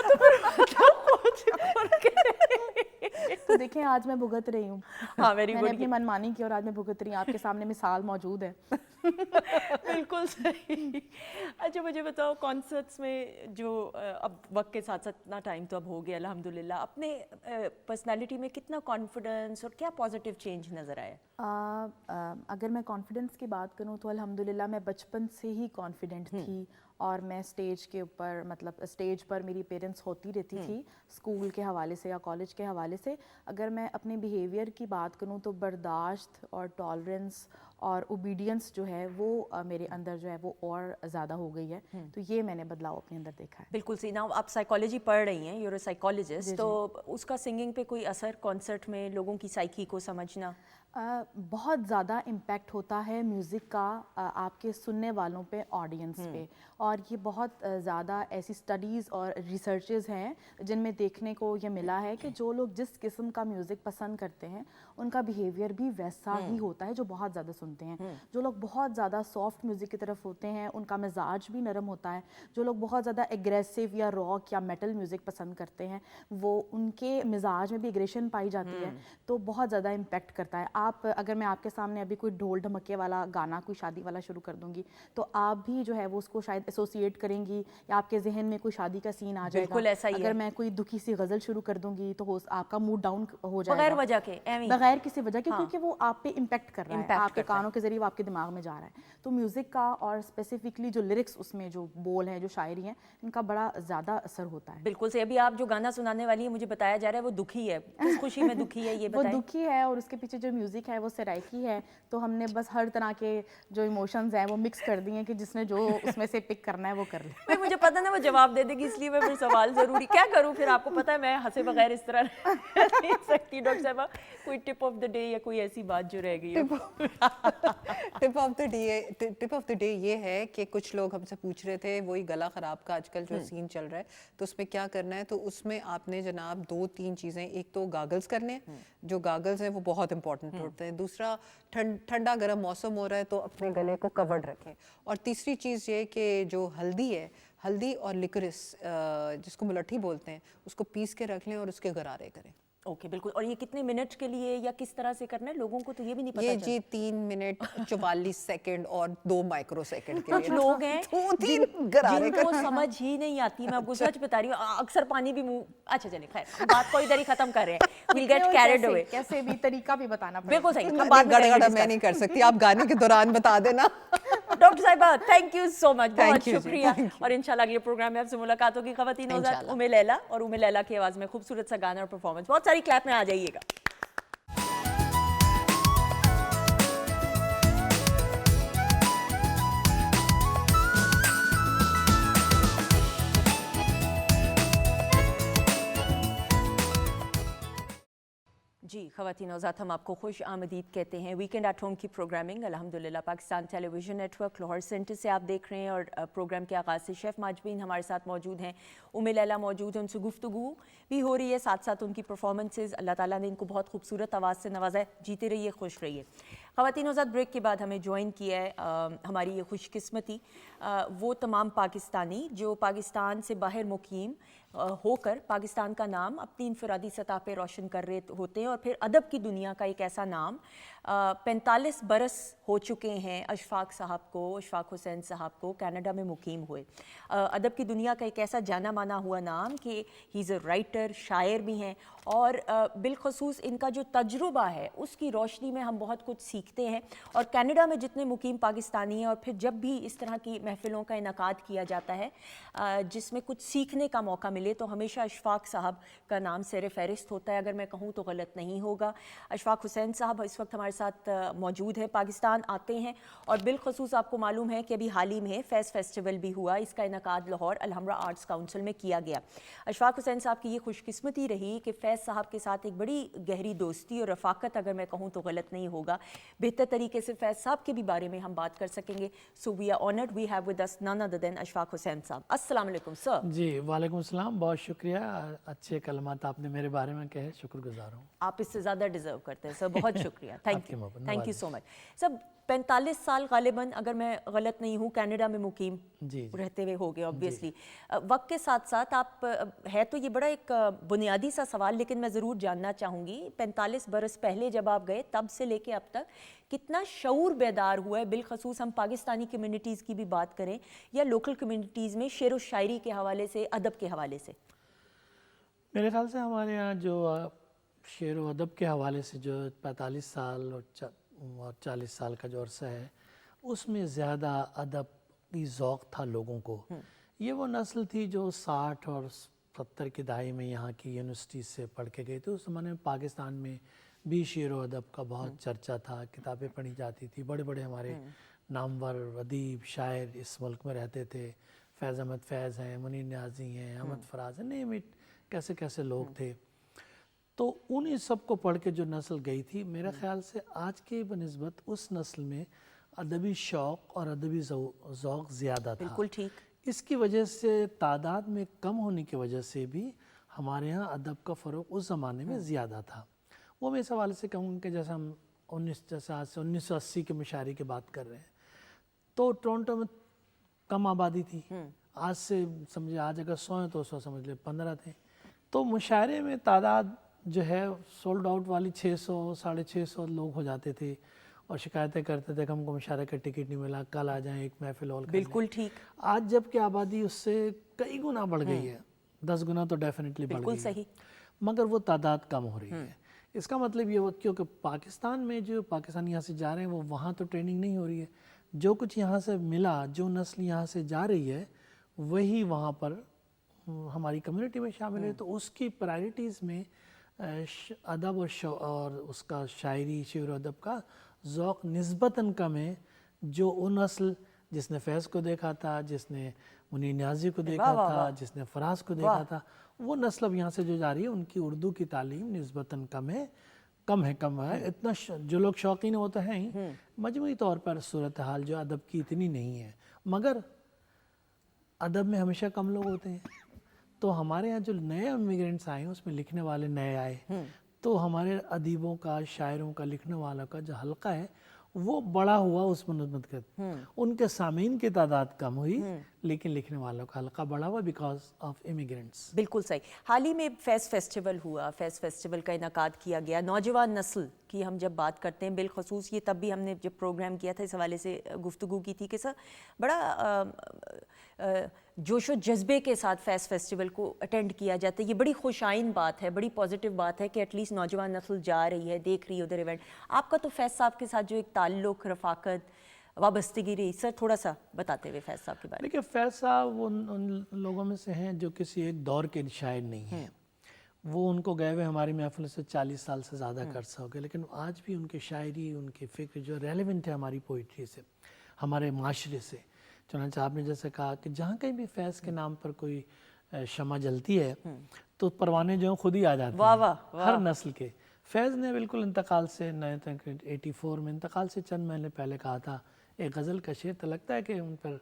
تو دیکھیں آج میں بھگت رہی ہوں. میں نے اپنی منمانی کی اور آج میں بھگت رہی ہوں. آپ کے سامنے مثال موجود ہے. بالکل صحیح. اچھا, مجھے بتاؤ کانسرٹس میں جو اب وقت کے ساتھ ساتھ اتنا ٹائم تو اب ہو گیا الحمدللہ, اپنے پرسنالٹی میں کتنا کانفیڈنس اور کیا پازیٹیو چینج نظر آیا؟ اگر میں کانفیڈنس کی بات کروں تو الحمدللہ میں بچپن سے ہی کانفیڈنٹ تھی, اور میں اسٹیج کے اوپر, مطلب اسٹیج پر میری پیرنٹس ہوتی رہتی تھی اسکول کے حوالے سے یا کالج کے حوالے سے. اگر میں اپنے بیہیویئر کی بات کروں تو برداشت اور ٹالرنس اور اوبیڈینس جو ہے وہ میرے اندر جو ہے وہ اور زیادہ ہو گئی ہے. تو یہ میں نے بدلاؤ اپنے اندر دیکھا ہے. بالکل سی. ناؤ آپ سائیکالوجی پڑھ رہی ہیں, یو اے سائیکالوجسٹ, تو اس کا سنگنگ پہ کوئی اثر, کانسرٹ میں لوگوں کی سائیکی کو سمجھنا؟ بہت زیادہ امپیکٹ ہوتا ہے میوزک کا آپ کے سننے والوں پہ, آڈینس پہ. اور یہ بہت زیادہ ایسی اسٹڈیز اور ریسرچز ہیں جن میں دیکھنے کو یہ ملا ہے کہ جو لوگ جس قسم کا میوزک پسند کرتے ہیں ان کا بیہیویئر بھی ویسا ہی ہوتا ہے جو بہت زیادہ سنتے ہیں. جو لوگ بہت زیادہ سافٹ میوزک کی طرف ہوتے ہیں ان کا مزاج بھی نرم ہوتا ہے. جو لوگ بہت زیادہ ایگریسو یا راک یا میٹل میوزک پسند کرتے ہیں وہ ان کے مزاج میں بھی ایگریشن پائی جاتی ہے, تو بہت زیادہ امپیکٹ کرتا ہے. آپ اگر میں آپ کے سامنے ابھی کوئی ڈھول ڈھمکے والا گانا کوئی شادی والا شروع کر دوں گی تو آپ بھی جو ہے وہ اس کو شاید ایسوسیٹ کریں گی, یا آپ کے ذہن میں کوئی شادی کا سین آ جائے گا. بالکل ایسا ہی ہے. اگر میں کوئی دکھی سی غزل شروع کر دوں گی تو آپ کا موڈ ڈاؤن ہو جائے گا بغیر وجہ کے, بغیر کسی وجہ کے, کیونکہ وہ آپ پہ امپیکٹ کر رہا ہے, آپ کے کانوں کے ذریعے وہ آپ کے دماغ میں جا رہا ہے. تو میوزک کا اور اسپیسیفکلی جو لیرکس اس میں جو بول ہیں, جو شاعری ہیں, ان کا بڑا زیادہ اثر ہوتا ہے. بالکل سے. ابھی آپ جو گانا سنانے والی ہیں مجھے بتایا جا رہا ہے وہ دکھی ہے, کس خوشی میں دکھی ہے یہ بتائیں. وہ دکھی ہے اور اس کے پیچھے جو میوزک म्यूज़िक है वो सराइकी है, तो हमने बस हर तरह के जो इमोशंस हैं वो मिक्स कर दिए हैं कि जिसने जो उसमें से पिक करना है वो कर ले। भाई मुझे पता ना वो जवाब दे देगी, इसलिए मैं फिर सवाल ज़रूरी क्या करूँ फिर, आपको पता है मैं हंसे बगैर इस तरह नहीं सकती। डॉक्टर साहबा कोई टिप ऑफ द डे या कोई ऐसी बात जो रह गई है? टिप ऑफ द डे ये है कि कुछ लोग हमसे पूछ रहे थे वही गला ख़राब का आजकल जो सीन चल रहा है, तो उसमें क्या करना है, तो उसमें आपने जनाब 2-3 चीज़ें, एक तो गागल्स करने हैं, जो गागल्स हैं वो बहुत इंपॉर्टेंट होते हैं, दूसरा ठंडा गर्म मौसम हो रहा है तो अपने गले को कवर्ड रखें, और तीसरी चीज़ ये कि जो हल्दी है, हल्दी और लिकरिस जिसको मुलट्ठी बोलते हैं, उसको पीस के रख लें और उसके गरारे करें। ओके बिल्कुल। और ये कितने मिनट के लिए या किस तरह से करना है, लोगों को तो ये भी नहीं पता। ये जी 3 मिनट 44 सेकंड और 2 माइक्रो सेकंड के लिए कुछ लोग हैं 2-3 गरारे जिनको समझ ही नहीं आती, मैं आपको सच बता रही हूँ, अक्सर पानी भी मुंह। अच्छा चलिए खैर, हम बात को इधर ही खत्म कर रहे हैं, विल गेट कैरिड अवे। कैसे भी तरीका भी बताना पड़ेगा। बिल्कुल सही, हम बात में गड़गड़ा करेंगे मैं नहीं कर सकती, आप गाने के दौरान बता देना। डॉक्टर साहिबा थैंक यू सो मच, बहुत Thank you जी, शुक्रिया। thank you। और इंशाल्लाह अगले प्रोग्राम में आपसे मुलाकात होगी। ख़वातीन नौज़ात इंशाल्लाह। उम्मे लैला, और उम्मे लैला की आवाज़ में खूबसूरत सा गाना और परफॉर्मेंस। बहुत सारी क्लैप में आ जाइएगा। जी ख़वातीन नौज़ात, हम आपको खुश आमदीद कहते हैं। वीकेंड एट होम की प्रोग्रामिंग अल्हम्दुलिल्लाह Pakistan television network Lahore centre से आप देख रहे हैं, और प्रोग्राम के आगाज़ से शेफ़ माजबीन हमारे साथ मौजूद हैं, उम्मे लैला मौजूद हैं, उनसे गुफ्तगू भी हो रही है, साथ साथ उनकी परफॉर्मेंसेज। अल्लाह ताला ने इनको बहुत खूबसूरत आवाज़ से नवाजा है। जीते रहिए, खुश रहिए। ख़वातीन नौज़ात, ब्रेक के बाद हमें ज्वाइन किया है हमारी ये खुशकिस्मती वो तमाम पाकिस्तानी जो पाकिस्तान से बाहर मुकीम होकर पाकिस्तान का नाम अपनी इनफरादी सतह पे रोशन कर रहे होते हैं, और फिर अदब की दुनिया का एक ऐसा नाम 45 बरस हो चुके हैं अशफाक साहब को, अशफाक हुसैन साहब को कनाडा में मुकीम हुए। अदब की दुनिया का एक ऐसा जाना माना हुआ नाम कि ही इज़ अ राइटर, शायर भी हैं, और बिलखसूस इनका जो तजुर्बा है उसकी रोशनी में हम बहुत कुछ सीखते हैं। और कनाडा में जितने मुकीम पाकिस्तानी हैं, और फिर जब भी इस तरह की महफ़िलों का इनकाद किया जाता है जिसमें कुछ सीखने का मौका मिले, तो हमेशा अशफाक साहब का नाम सर फ़हरिस्त होता है। अगर मैं कहूँ तो गलत नहीं होगा। अशफाक हुसैन साहब इस वक्त हमारे साथ मौजूद हैं, पाकिस्तान आते हैं, और बिलखसूस आपको मालूम है कि अभी हाल ही में फ़ैज़ फेस्टिवल भी हुआ, इसका इनकाद लाहौर अलहमरा आर्ट्स काउंसिल में किया गया। अशफाक हुसैन साहब की ये खुशकिस्मती रही कि फ़ैज़ साहब के साथ एक बड़ी गहरी दोस्ती और रफ़ाकत, अगर मैं कहूँ तो गलत नहीं होगा, बेहतर तरीके से फ़ैज़ साहब के भी बारे में हम बात कर सकेंगे। So we are honoured, we have with us none other than Ashfaq Hussain साहब। अस्सलाम वालेकुम सर। जी वालेकुम अस्सलाम, बहुत शुक्रिया, अच्छे कलमात आपने मेरे बारे में कहे, शुक्रगुजार हूँ। आप इससे ज़्यादा डिज़र्व करते हैं सर, बहुत शुक्रिया। आपकी थैंक मोहब्बत, यू सो मच सर। 45 साल गालिबन, अगर मैं गलत नहीं हूँ, कनाडा में मुकीम जी रहते हुए हो गए ऑब्वियसली। वक्त के साथ साथ आप है तो ये बड़ा एक बुनियादी सा सवाल, लेकिन मैं ज़रूर जानना चाहूँगी 45 बरस पहले जब आप गए, तब से लेके अब तक कितना शऊर बेदार हुआ है, बिलखसूस हम पाकिस्तानी कम्युनिटीज़ की भी बात करें या लोकल कम्युनिटीज़ में शेर व शायरी के हवाले से, अदब के हवाले से? मेरे ख्याल से हमारे यहाँ जो शेर व अदब के हवाले से जो 45 साल और 40 साल का जो अरसा है, उसमें ज़्यादा अदब की ज़ौक़ था लोगों को। ये वो नस्ल थी जो 60 और 70 की दहाई में यहाँ की यूनिवर्सिटी से पढ़ के गई थी। उस ज़माने में पाकिस्तान में भी शेर व अदब का बहुत चर्चा था, किताबें पढ़ी जाती थी, बड़े बड़े हमारे नामवर अदीब शायर इस मुल्क में रहते थे। फैज़ अहमद फैज़ हैं, मुनीर न्याज़ी हैं, अहमद फराज हैं, नेम इट, कैसे कैसे लोग थे। तो उन्हीं सब को पढ़ के जो नस्ल गई थी, मेरे ख़्याल से आज के बनिस्बत उस नस्ल में अदबी शौक़ और अदबी ज़ौक़ ज़्यादा था। बिल्कुल ठीक। इसकी वजह से तादाद में कम होने की वजह से भी हमारे यहाँ अदब का फ़र्क उस ज़माने में ज़्यादा था। वो मैं इस हवाले से कहूँगा कि जैसे हम जैसे आज से 1980 के मुशायरे की बात कर रहे हैं, तो टोरंटो में कम आबादी थी। आज से समझे, आज अगर 100 हैं तो 100 समझ ले 15 थे। तो मुशायरे में तादाद जो है सोल्ड आउट वाली 600 650 लोग हो जाते थे, और शिकायतें करते थे कि हमको मुशायरे का टिकट नहीं मिला, कल आ जाएं एक महफिल और। बिल्कुल ठीक। आज जबकि आबादी उससे कई गुना बढ़ गई है, 10 गुना तो डेफिनेटली बढ़ गई है, बिल्कुल सही, मगर वो तादाद कम हो रही है। इसका मतलब ये हो, क्योंकि पाकिस्तान में जो पाकिस्तानी यहाँ से जा रहे हैं वो वहाँ तो ट्रेनिंग नहीं हो रही है। जो कुछ यहाँ से मिला, जो नस्ल यहाँ से जा रही है, वही वहाँ पर हमारी कम्युनिटी में शामिल है। तो उसकी प्रायोरिटीज़ में ادب اور اس کا شاعری شعر و ادب کا ذوق نسبتاً کم ہے جو وہ نسل جس نے فیض کو دیکھا تھا، جس نے منیر نیازی کو دیکھا تھا، جس نے فراز کو دیکھا تھا، وہ نسل اب یہاں سے جو جا رہی ہے ان کی اردو کی تعلیم نسبتاً کم ہے اتنا جو لوگ شوقین وہ تو ہیں ہی، مجموعی طور پر صورتحال جو ادب کی اتنی نہیں ہے، مگر ادب میں ہمیشہ کم لوگ ہوتے ہیں. تو ہمارے ہاں جو نئے امیگرینٹس آئے ہیں اس میں لکھنے والے نئے آئے تو ہمارے ادیبوں کا، شاعروں کا، لکھنے والوں کا جو حلقہ ہے وہ بڑا ہوا اس منظمت کے. ان کے سامعین کی تعداد کم ہوئی لیکن لکھنے والوں کا حلقہ بڑا ہوا بیکاز آف امیگرینٹس. بالکل صحیح. حال ہی میں فیض فیسٹیول ہوا، فیض فیسٹیول کا انعقاد کیا گیا. نوجوان نسل کی ہم جب بات کرتے ہیں، بالخصوص یہ تب بھی ہم نے جب پروگرام کیا تھا اس حوالے سے گفتگو کی تھی کہ سر بڑا جوش و جذبے کے ساتھ فیض فیسٹیول کو اٹینڈ کیا جاتا ہے. یہ بڑی خوش آئند بات ہے، بڑی پازیٹیو بات ہے کہ ایٹ لیسٹ نوجوان نسل جا رہی ہے، دیکھ رہی ہے ادھر ایونٹ. آپ کا تو فیض صاحب کے ساتھ جو ایک تعلق، رفاقت، وابستگی رہی، سر تھوڑا سا بتاتے ہوئے فیض صاحب کے بارے میں. دیکھیے فیض صاحب وہ ان لوگوں میں سے ہیں جو کسی ایک دور کے شاعر نہیں ہیں. وہ ان کو گئے ہوئے ہماری محفل سے 40 سال سے زیادہ کا عرصہ ہو گیا، لیکن آج بھی ان کی شاعری، ان کی فکر جو ریلیونٹ ہے ہماری پوئٹری سے، ہمارے معاشرے سے. چنانچہ آپ نے جیسے کہا کہ جہاں کہیں بھی فیض کے نام پر کوئی شمع جلتی ہے تو پروانے جو ہیں خود ہی آ جاتے ہیں ہر نسل کے. فیض نے بالکل انتقال سے 1984 میں انتقال سے چند مہینے پہلے کہا تھا ایک غزل کا شعر، تو لگتا ہے کہ ان پر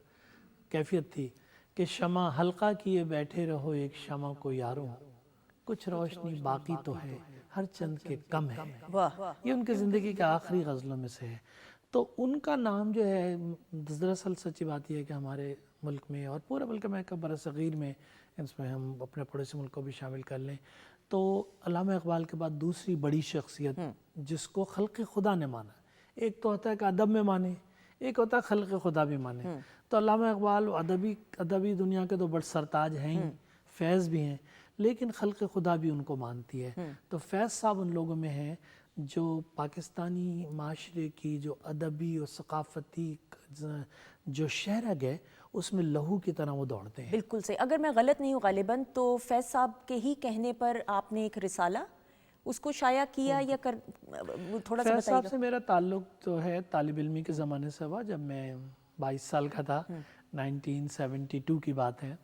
کیفیت تھی کہ شمع حلقہ کیے بیٹھے رہو ایک شمع کو یاروں، کچھ روشنی باقی تو ہے ہر چند کے کم ہے. یہ ان کی زندگی کے آخری غزلوں میں سے ہے. تو ان کا نام جو ہے، دراصل سچی بات یہ ہے کہ ہمارے ملک میں اور پورے ملک میں برصغیر میں، اس میں ہم اپنے پڑوسی ملک کو بھی شامل کر لیں، تو علامہ اقبال کے بعد دوسری بڑی شخصیت جس کو خلق خدا نے مانا. ایک تو ہوتا ہے کہ ادب میں مانے، ایک ہوتا ہے خلق خدا بھی مانے. تو علامہ اقبال ادبی دنیا کے تو بڑے سرتاج ہیں ہی، فیض بھی ہیں، لیکن خلق خدا بھی ان کو مانتی ہے. تو فیض صاحب ان لوگوں میں ہیں جو پاکستانی معاشرے کی جو ادبی اور ثقافتی جو شہرگ ہے اس میں لہو کی طرح وہ دوڑتے ہیں. بالکل صحیح. اگر میں غلط نہیں ہوں غالباً تو فیض صاحب کے ہی کہنے پر آپ نے ایک رسالہ اس کو شائع کیا یا تھوڑا سا فیض صاحب بتائیے. سے میرا تعلق تو ہے طالب علمی کے زمانے سے ہوا. جب میں 22 سال کا تھا، 1972 کی بات ہے،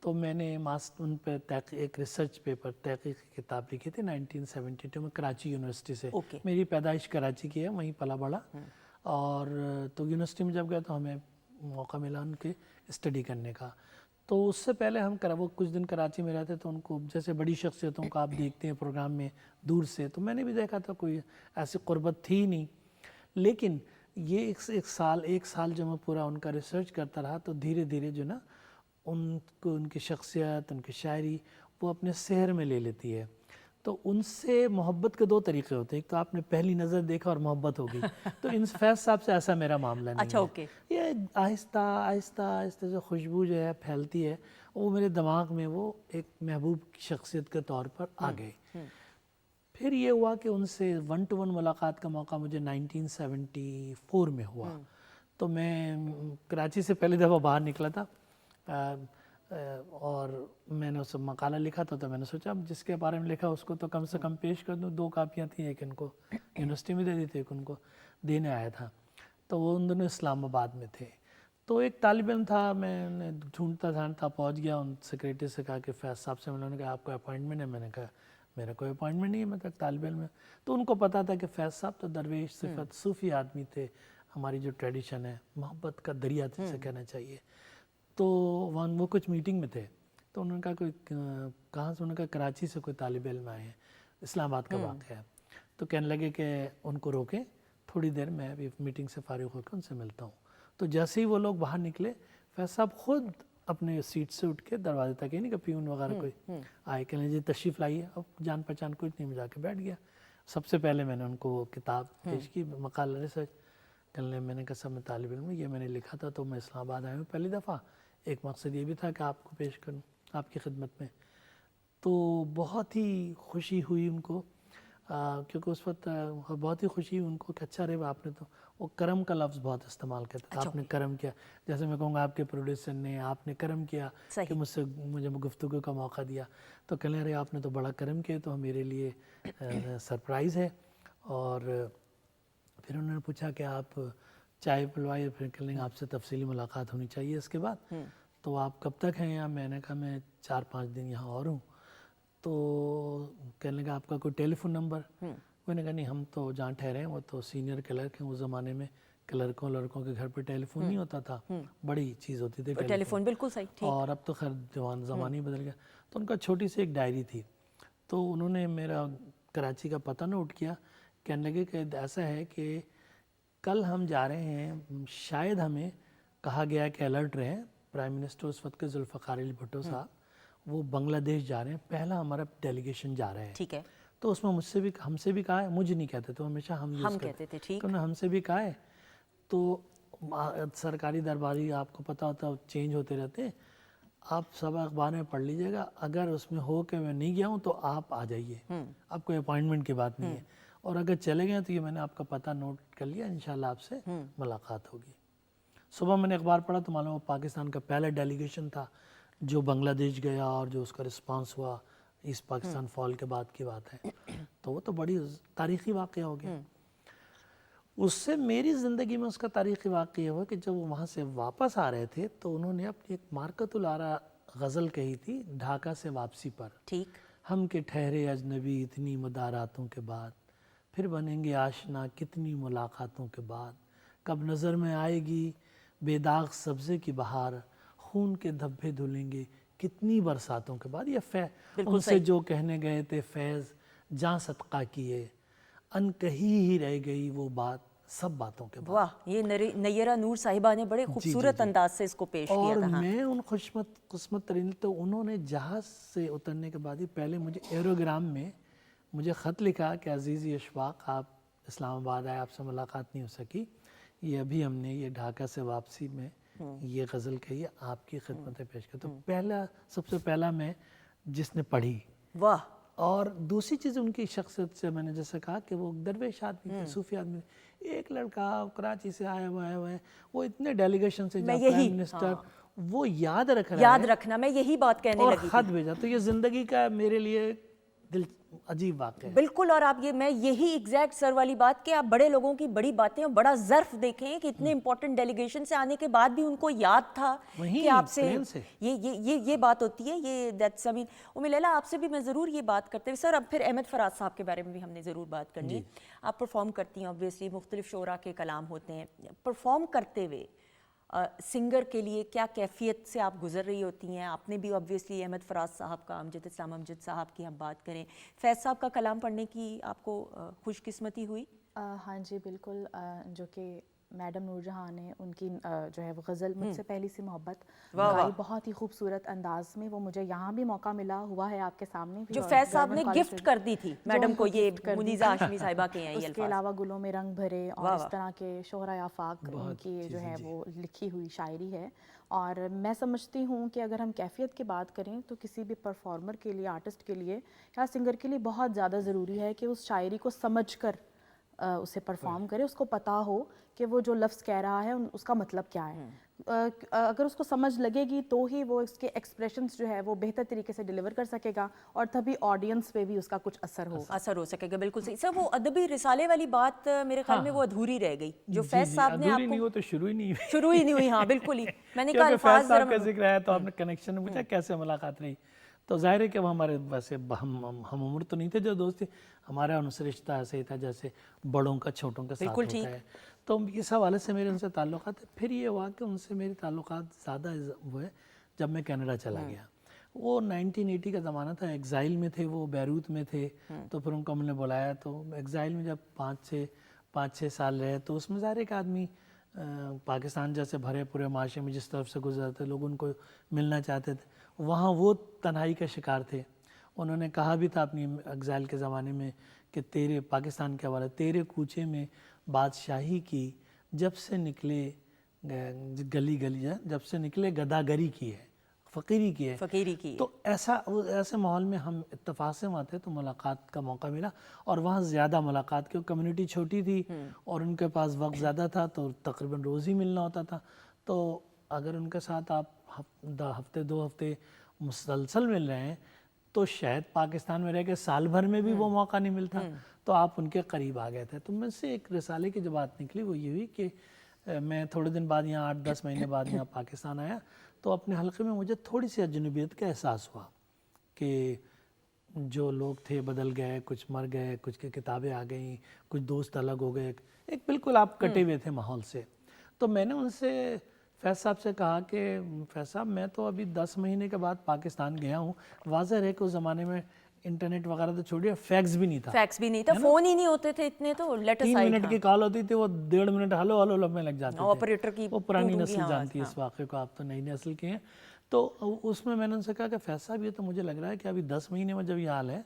تو میں نے ان پہ ایک ریسرچ پیپر، تحقیقی کتاب لکھی تھی 1972 میں کراچی یونیورسٹی سے. میری پیدائش کراچی کی ہے، وہیں پلا بڑا. اور تو یونیورسٹی میں جب گئے تو ہمیں موقع ملا ان کے اسٹڈی کرنے کا. تو اس سے پہلے وہ کچھ دن کراچی میں رہتے تو ان کو جیسے بڑی شخصیتوں کو آپ دیکھتے ہیں پروگرام میں دور سے، تو میں نے بھی دیکھا تھا کوئی ایسی قربت تھی نہیں. لیکن یہ ایک سال جو میں پورا ان کا ریسرچ کرتا رہا تو دھیرے دھیرے جو نا ان کو، ان کی شخصیت، ان کی شاعری وہ اپنے سحر میں لے لیتی ہے. تو ان سے محبت کے 2 طریقے ہوتے ہیں. ایک تو آپ نے پہلی نظر دیکھا اور محبت ہو گئی. تو ان فیض صاحب سے ایسا میرا معاملہ نہیں ہے. یہ آہستہ آہستہ جو خوشبو جو ہے پھیلتی ہے، وہ میرے دماغ میں وہ ایک محبوب شخصیت کے طور پر آ گئے. پھر یہ ہوا کہ ان سے 1 to 1 ملاقات کا موقع مجھے 1974 میں ہوا. تو میں کراچی سے پہلی دفعہ باہر نکلا تھا اور میں نے اس مقالہ لکھا تھا. تو میں نے سوچا جس کے بارے میں لکھا اس کو تو کم سے کم پیش کر دوں. 2 کاپیاں تھیں، ایک ان کو یونیورسٹی میں دے دی تھی، ایک ان کو دینے آیا تھا. تو وہ ان دونوں اسلام آباد میں تھے. تو ایک طالب علم تھا، میں نے ڈھونڈتا پہنچ گیا. ان سیکریٹری سے کہا کہ فیض صاحب سے ملنے کا آپ کو اپوائنٹمنٹ ہے؟ میں نے کہا میرا کوئی اپوائنٹمنٹ نہیں ہے، میں تو طالب علم ہے. تو ان کو پتا تھا کہ فیض صاحب تو درویش صفت صوفی آدمی تھے. ہماری جو ٹریڈیشن ہے محبت کا دریا جسے کہنا چاہیے. تو وہ کچھ میٹنگ میں تھے. تو انہوں نے کہا کوئی کہاں سے؟ انہوں نے کہا کراچی سے کوئی طالب علم آئے ہیں، اسلام آباد کا واقعہ ہے. تو کہنے لگے کہ ان کو روکیں تھوڑی دیر، میں ابھی میٹنگ سے فارغ ہو کے ان سے ملتا ہوں. تو جیسے ہی وہ لوگ باہر نکلے، فیض صاحب خود اپنے سیٹ سے اٹھ کے دروازے تک، یعنی کہ پیون وغیرہ کوئی آئے، کہنے جی تشریف لائیے. اب جان پہچان کچھ نہیں، میں جا کے بیٹھ گیا. سب سے پہلے میں نے ان کو وہ کتاب پیش کی، مقالہ ریسرچ. میں نے کہا سب میں طالب علم ہوں، یہ میں نے لکھا تھا تو میں اسلام آباد آیا ہوں پہلی دفعہ. ایک مقصد یہ بھی تھا کہ آپ کو پیش کروں آپ کی خدمت میں. تو بہت ہی خوشی ہوئی ان کو. क्योंकि उस वक्त बहुत ही खुशी हुई उनको कि अच्छा रहे आपने तो वो करम का लफ्ज़ बहुत इस्तेमाल करते थे, आपने करम किया। जैसे मैं कहूँगा आपके प्रोड्यूसर ने आपने करम किया कि मुझे गुफ्तगू का मौका दिया, तो कहने रहे आपने तो बड़ा करम किया, तो मेरे लिए सरप्राइज़ है। और फिर उन्होंने पूछा कि आप चाय पिलवाइए, फिर कह लेंगे आपसे तफसीली मुलाकात होनी चाहिए इसके बाद, तो आप कब तक हैं यहाँ? मैंने कहा मैं 4-5 दिन यहाँ और हूँ। तो कहने लगा आपका कोई टेलीफोन नंबर? मैंने कहा नहीं, हम तो जहाँ ठहरे हैं वो तो सीनियर क्लर्क हैं, उस ज़माने में क्लर्कों लड़कों के घर पे टेलीफोन नहीं होता था, बड़ी चीज़ होती थी टेलीफोन। बिल्कुल सही, ठीक। और अब तो खैर ज़माना ही बदल गया। तो उनका छोटी सी एक डायरी थी, तो उन्होंने मेरा कराची का पता नोट किया। कहने लगे कि ऐसा है कि कल हम जा रहे हैं, शायद हमें कहा गया है कि अलर्ट रहें, प्राइम मिनिस्टर उस वक्त के जुल्फ़िकार अली भुट्टो साहब वो बांग्लादेश जा रहे हैं, पहला हमारा डेलीगेशन जा रहा है। ठीक है। तो उसमें हमसे भी कहा है, मुझे नहीं कहते तो हमेशा हम कहते थे, ठीक। तो हमसे भी कहा है, तो सरकारी दरबारी आपको पता होता चेंज होते रहते हैं, आप सब अखबार में पढ़ लीजिएगा, अगर उसमें हो कि मैं नहीं गया हूँ तो आप आ जाइए, आप कोई अपॉइंटमेंट की बात नहीं है, और अगर चले गए तो ये मैंने आपका पता नोट कर लिया, इंशाल्लाह आपसे मुलाकात होगी। सुबह मैंने अखबार पढ़ा तो मालूम पाकिस्तान का पहला डेलीगेशन था जो बांग्लादेश गया, और जो उसका रिस्पांस हुआ ईस्ट पाकिस्तान फॉल के बाद की बात है, तो वो तो बड़ी तारीख़ी वाक़या हो गया। उससे मेरी ज़िंदगी में उसका तारीख़ी वाक़या हुआ कि जब वो वहाँ से वापस आ रहे थे तो उन्होंने अपनी एक मार्कतुल आरा गज़ल कही थी ढाका से वापसी पर। ठीक। हम के ठहरे अजनबी इतनी मुदारातों के बाद, फिर बनेंगे आशना कितनी मुलाकातों के बाद, कब नज़र में आएगी बेदाग सब्ज़े की बहार, खून के धब्बे धुलेंगे कितनी बरसातों के बाद। ये उनसे जो कहने गए थे फैज़ जहाँ सदका किए, अनकही ही रह गई वो बात सब बातों के बाद। वाह, ये नैयरा नूर साहिबा ने बड़े खूबसूरत अंदाज से इसको पेश किया था। और मैं उन खुशकिस्मत तरीन, तो उन्होंने जहाज़ से उतरने के बाद ही पहले मुझे एरोग्राम में मुझे ख़त लिखा कि अज़ीज़ी अशफाक आप इस्लामाबाद आए, आपसे मुलाकात नहीं हो सकी, ये अभी हमने ये ढाका से वापसी में ये गज़ल कही है, आपकी खिदमत पेश की। तो सबसे पहला मैं जिसने पढ़ी। वाह। और दूसरी चीज़ उनकी शख्सियत से मैंने जैसे कहा कि वो दरवेश आदमी थे, सूफी आदमी। एक लड़का कराची से आया हुआ है, वो इतने डेलीगेशन से प्राइम मिनिस्टर वो याद रखना, मैं यही बात कहने लगी और खत भेजा, तो ये ज़िंदगी का मेरे लिए दिल अजीब वाक़या है। बिल्कुल। और आप मैं यही एग्जैक्ट सर वाली बात कि आप बड़े लोगों की बड़ी बातें और बड़ा ज़र्फ देखें कि इतने इंपॉर्टेंट डेलीगेशन से आने के बाद भी उनको याद था कि आपसे ये बात होती है। ये दैट्स आई मीन उम्मे लैला, आपसे भी मैं ज़रूर ये बात करते हुए सर, अब फिर अहमद फराज साहब के बारे में भी हमने ज़रूर बात करनी है। आप परफॉर्म करती हैं, ऑब्वियसली मुख्तलिफ शोरा के कलाम होते हैं, परफॉर्म करते हुए सिंगर के लिए क्या कैफियत से आप गुजर रही होती हैं? आपने भी ऑब्वियसली अहमद फराज साहब का, अमजद इस्लाम अमजद साहब की हम बात करें, फैज़ साहब का कलाम पढ़ने की आपको खुशकिस्मती हुई? हाँ जी बिल्कुल, जो कि मैडम नूरजहां ने उनकी जो है वो गज़ल मुझसे पहली सी मोहब्बत गाई बहुत ही खूबसूरत अंदाज में, वो मुझे यहाँ भी मौका मिला हुआ है आपके सामने भी, जो फैज़ साहब ने गिफ्ट कर दी थी मैडम को, ये मुनीज़ा हाशमी साहिबा के हैं ये उसके अलावा गुलों में रंग भरे और इस तरह के शोहरा आफाक उनकी जो है वो लिखी हुई शायरी है। और मैं समझती हूँ कि अगर हम कैफियत की बात करें तो किसी भी परफॉर्मर के लिए, आर्टिस्ट के लिए या सिंगर के लिए बहुत ज़्यादा ज़रूरी है कि उस शायरी को समझ कर उसे परफॉर्म करे, उसको पता हो कि वो जो लफ्ज़ कह रहा है उसका मतलब क्या है। अगर उसको समझ लगेगी तो ही वो इसके एक्सप्रेशंस जो है वो बेहतर तरीके से डिलीवर कर सकेगा, और तभी ऑडियंस पे भी उसका कुछ असर हो सकेगा। बिल्कुल सही सर। वो अदबी रिसाले वाली बात मेरे ख्याल में वो अधूरी रह गई जो फैज़ साहब ने आपको, नहीं, वो तो शुरू ही नहीं हुई। हाँ बिल्कुल ही, मैंने कहा फैज़ साहब का जिक्र आया तो आपने कनेक्शन में पूछा कैसे मुलाकात रही, तो जाहिर है कि वो हमारे वैसे हम उम्र तो नहीं थे जो दोस्त थे, हमारा उनसे रिश्ता ऐसे ही था जैसे बड़ों का छोटों के साथ होता है। तो इस हवाले से मेरे उनसे ताल्लुकात है। फिर ये हुआ कि उनसे मेरे ताल्लुकात ज़्यादा हुए जब मैं कनाडा चला गया। वो 1980 का ज़माना था, एग्ज़ाइल में थे, वो बैरूत में थे, तो फिर उनको हमने बुलाया। तो एग्ज़ाइल में जब 5-6 साल रहे तो उसमें ज़ाहिर एक आदमी पाकिस्तान जैसे भरे पूरे माशरे में जिस तरफ से गुजरते लोग उनको मिलना चाहते थे, वहाँ वो तन्हाई का शिकार थे। उन्होंने कहा भी था अपनी एग्ज़ाइल के ज़माने में कि तेरे पाकिस्तान के हवाले, तेरे कूचे में बादशाही की जब से निकले गली जब से निकले गदागरी की है, فقیری کی ہے. فقیری کی. تو ایسے ماحول میں ہم اتفاق سے وہاں تھے تو ملاقات کا موقع ملا, اور وہاں زیادہ ملاقات کی, کمیونٹی چھوٹی تھی اور ان کے پاس وقت زیادہ تھا تو تقریباً روز ہی ملنا ہوتا تھا. تو اگر ان کے ساتھ آپ ہفتے 2 ہفتے مسلسل مل رہے ہیں تو شاید پاکستان میں رہ کے سال بھر میں بھی وہ موقع نہیں ملتا, تو آپ ان کے قریب آ گئے تھے. تو میں سے ایک رسالے کی جو بات نکلی وہ یہ ہوئی کہ میں تھوڑے دن بعد یہاں 8-10 مہینے بعد یہاں پاکستان آیا, تو اپنے حلقے میں مجھے تھوڑی سی اجنبیت کا احساس ہوا کہ جو لوگ تھے بدل گئے, کچھ مر گئے, کچھ کی کتابیں آ گئیں, کچھ دوست الگ ہو گئے, ایک بالکل آپ کٹے ہوئے تھے ماحول سے. تو میں نے ان سے فیض صاحب سے کہا کہ فیض صاحب میں تو ابھی 10 مہینے کے بعد پاکستان گیا ہوں, واضح ہے کہ اس زمانے میں انٹرنیٹ وغیرہ تو چھوڑیے, فیکس بھی نہیں تھا, فون ہی نہیں ہوتے تھے اتنے, تو 3 منٹ کی کال ہوتی تھی وہ 1.5 منٹ ہلو ہلو میں لگ جاتے تھے. آپریٹر کی وہ پرانی نسل جانتی ہے اس واقعے کو, آپ تو نئی نسل کے ہیں. تو اس میں نے ان سے کہا کہ فیض صاحب یہ تو مجھے لگ رہا ہے کہ ابھی 10 مہینے میں جب یہ حال ہے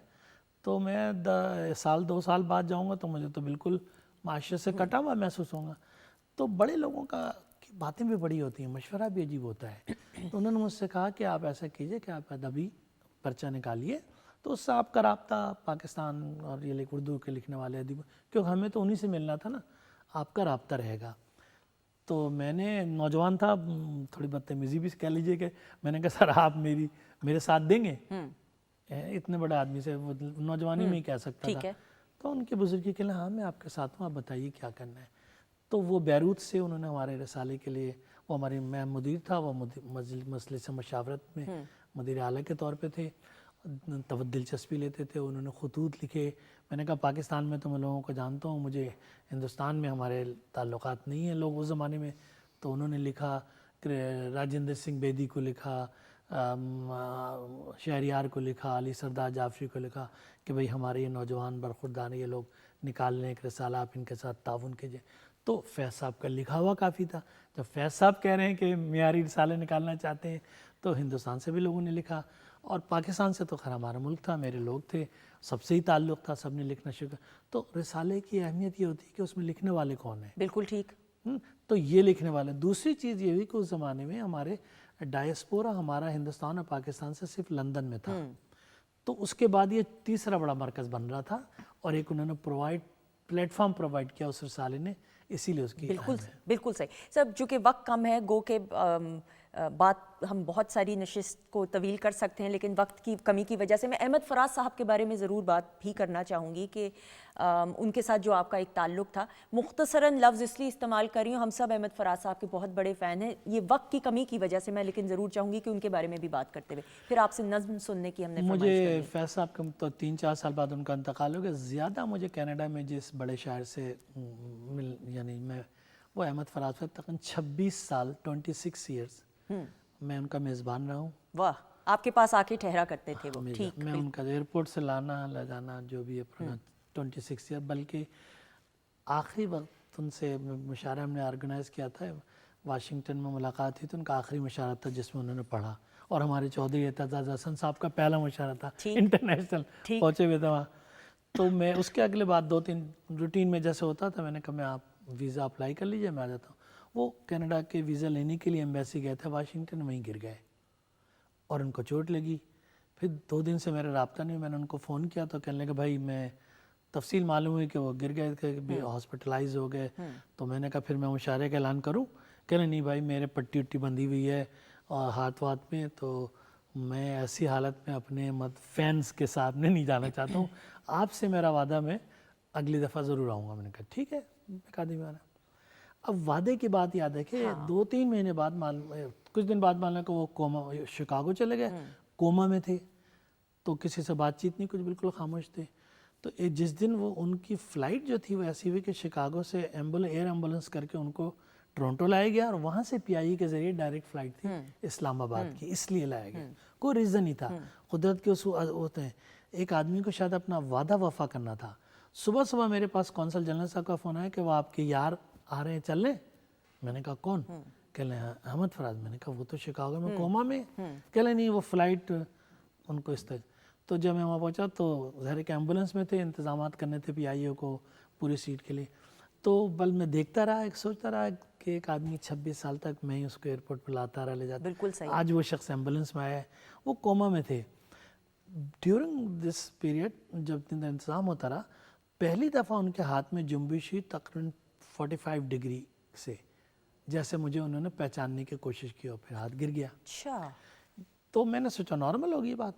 تو میں 2 سال بعد جاؤں گا تو مجھے تو بالکل معاشرے سے کٹا ہوا محسوس ہوں گا. تو بڑے لوگوں کا باتیں بھی بڑی ہوتی ہیں, مشورہ بھی عجیب ہوتا ہے. تو انہوں نے مجھ سے کہا کہ آپ ایسا کیجئے کہ آپ ادبی پرچہ نکالیے, تو اس سے آپ کا رابطہ پاکستان اور یہ اردو کے لکھنے والے ادیب, کیونکہ ہمیں تو انہی سے ملنا تھا نا, آپ کا رابطہ رہے گا. تو میں نے نوجوان تھا, تھوڑی بدتمیزی بھی کہہ لیجئے کہ میں نے کہا سر آپ میرے ساتھ دیں گے, اتنے بڑے آدمی سے وہ نوجوانی میں ہی کہہ سکتا تھا. تو ان کی بزرگی کے لئے ہاں میں آپ کے ساتھ ہوں, آپ بتائیے کیا کرنا ہے. تو وہ بیروت سے انہوں نے ہمارے رسالے کے لیے, وہ میں مدیر تھا, وہ مجلس مشاورت میں مدیر اعلیٰ کے طور پہ تھے, دلچسپی لیتے تھے. انہوں نے خطوط لکھے. میں نے کہا پاکستان میں تو میں لوگوں کو جانتا ہوں, مجھے ہندوستان میں ہمارے تعلقات نہیں ہیں لوگ اس زمانے میں. تو انہوں نے لکھا, راجندر سنگھ بیدی کو لکھا, شہریار کو لکھا, علی سردار جعفری کو لکھا کہ بھئی ہمارے یہ نوجوان برخوردار یہ لوگ نکال لیں ایک رسالہ, آپ ان کے ساتھ تعاون کیجئے. تو فیض صاحب کا لکھا ہوا کافی تھا. جب فیض صاحب کہہ رہے ہیں کہ معیاری رسالے نکالنا چاہتے ہیں تو ہندوستان سے بھی لوگوں نے لکھا, اور پاکستان سے تو خیر ہمارا ملک تھا, میرے لوگ تھے, سب سے ہی تعلق تھا, سب نے لکھنا شروع. تو رسالے کی اہمیت یہ ہوتی ہے کہ اس میں لکھنے والے کون ہیں. بالکل ٹھیک. تو یہ لکھنے والے. دوسری چیز یہ ہوئی کہ اس زمانے میں ہمارے ڈائسپورا ہمارا ہندوستان اور پاکستان سے صرف لندن میں تھا. تو اس کے بعد یہ تیسرا بڑا مرکز بن رہا تھا, اور ایک انہوں نے پلیٹ فارم پرووائڈ کیا اس رسالے نے, اسی لیے اس کی بالکل صحیح. سر چونکہ وقت کم ہے, گو کہ بات ہم بہت ساری نشست کو طویل کر سکتے ہیں, لیکن وقت کی کمی کی وجہ سے میں احمد فراز صاحب کے بارے میں ضرور بات بھی کرنا چاہوں گی کہ ان کے ساتھ جو آپ کا ایک تعلق تھا. مختصراً لفظ اس لیے استعمال کر رہی ہوں, ہم سب احمد فراز صاحب کے بہت بڑے فین ہیں, یہ وقت کی کمی کی وجہ سے میں لیکن ضرور چاہوں گی کہ ان کے بارے میں بھی بات کرتے ہوئے پھر آپ سے نظم سننے کی ہم نے فرمائش مجھے فیض صاحب کا تو 3-4 سال بعد ان کا انتقال ہو گیا. زیادہ مجھے کینیڈا میں جس بڑے شاعر سے یعنی وہ احمد فراز صاحب تقریباً 26 سال 26 ایئرز میں ان کا میزبان رہا ہوں. واہ, آپ کے پاس آ کے ٹھہرا کرتے تھے وہ. ٹھیک. میں ان کا ایئرپورٹ سے لانا لے جانا جو بھی ہے 26 ایئر, بلکہ آخری وقت ان سے مشاعرہ ہم نے آرگنائز کیا تھا, واشنگٹن میں ملاقات تھی, تو ان کا آخری مشاعرہ تھا جس میں انہوں نے پڑھا, اور ہمارے چودھری اعتزاز حسن صاحب کا پہلا مشاعرہ تھا, انٹرنیشنل پہنچے ہوئے تھے وہاں. تو میں اس کے اگلے بعد 2-3 روٹین میں جیسے ہوتا تھا, میں نے کہا میں آپ ویزا اپلائی کر لیجئے, میں آ جاتا ہوں. وہ کینیڈا کے ویزا لینے کے لیے ایمبیسی گئے تھے واشنگٹن, وہیں گر گئے اور ان کو چوٹ لگی. پھر 2 دن سے میرا رابطہ نہیں, میں نے ان کو فون کیا تو کہنے لگا بھائی میں تفصیل معلوم ہوئی کہ وہ گر گئے تھے, ہاسپٹلائز ہو گئے. تو میں نے کہا پھر میں مشاعرے کا اعلان کروں؟ کہنے نہیں بھائی میرے پٹی وٹی بندھی ہوئی ہے اور ہاتھ وات میں, تو میں ایسی حالت میں اپنے فینس کے ساتھ نہیں جانا چاہتا ہوں, آپ سے میرا وعدہ میں اگلی دفعہ ضرور آؤں گا. میں نے کہا ٹھیک ہے, ایک آدمی آنا. اب وعدے کی بات یاد ہے کہ 2-3 مہینے بعد کچھ دن بعد معلوم ہے کہ وہ کوما شکاگو چلے گئے, کوما میں تھے, تو کسی سے بات چیت نہیں, کچھ بالکل خاموش تھے. تو جس دن وہ ان کی فلائٹ جو تھی وہ ایسی ہوئی کہ شکاگو سے ایئر ایمبولنس کر کے ان کو ٹورنٹو لایا گیا, اور وہاں سے PIE کے ذریعے ڈائریکٹ فلائٹ تھی اسلام آباد کی, اس لیے لایا گیا. کوئی ریزن نہیں تھا. قدرت کے اصول ہوتے ہیں, ایک آدمی کو شاید اپنا وعدہ وفا کرنا تھا. صبح میرے پاس قونصل جنرل صاحب کا فون آیا کہ وہ آپ کے یار آ رہے ہیں, چل لیں؟ میں نے کہا کون؟ کہہ لیں احمد فراز. میں نے کہا وہ تو شکاگو میں کوما میں. کہہ لیں نہیں وہ فلائٹ ان کو اس طرح. تو جب میں وہاں پہنچا تو ظاہر کہ ایمبولنس میں تھے, انتظامات کرنے تھے PIO کو پوری سیٹ کے لیے. تو بل میں دیکھتا رہا, ایک سوچتا رہا کہ ایک آدمی 26 سال تک میں ہی اس کو ایئرپورٹ پہ لاتا رہا لے جاتا. بالکل صحیح. آج وہ شخص ایمبولینس میں آیا ہے, وہ کوما میں تھے. ڈیورنگ دس پیریڈ جب انتظام ہوتا رہا, پہلی دفعہ ان کے ہاتھ میں جنبش ہوئی تقریباً 45 ڈگری سے, جیسے مجھے انہوں نے پہچاننے کی کوشش کی اور پھر ہاتھ گر گیا. اچھا. تو میں نے سوچا نارمل ہوگی بات.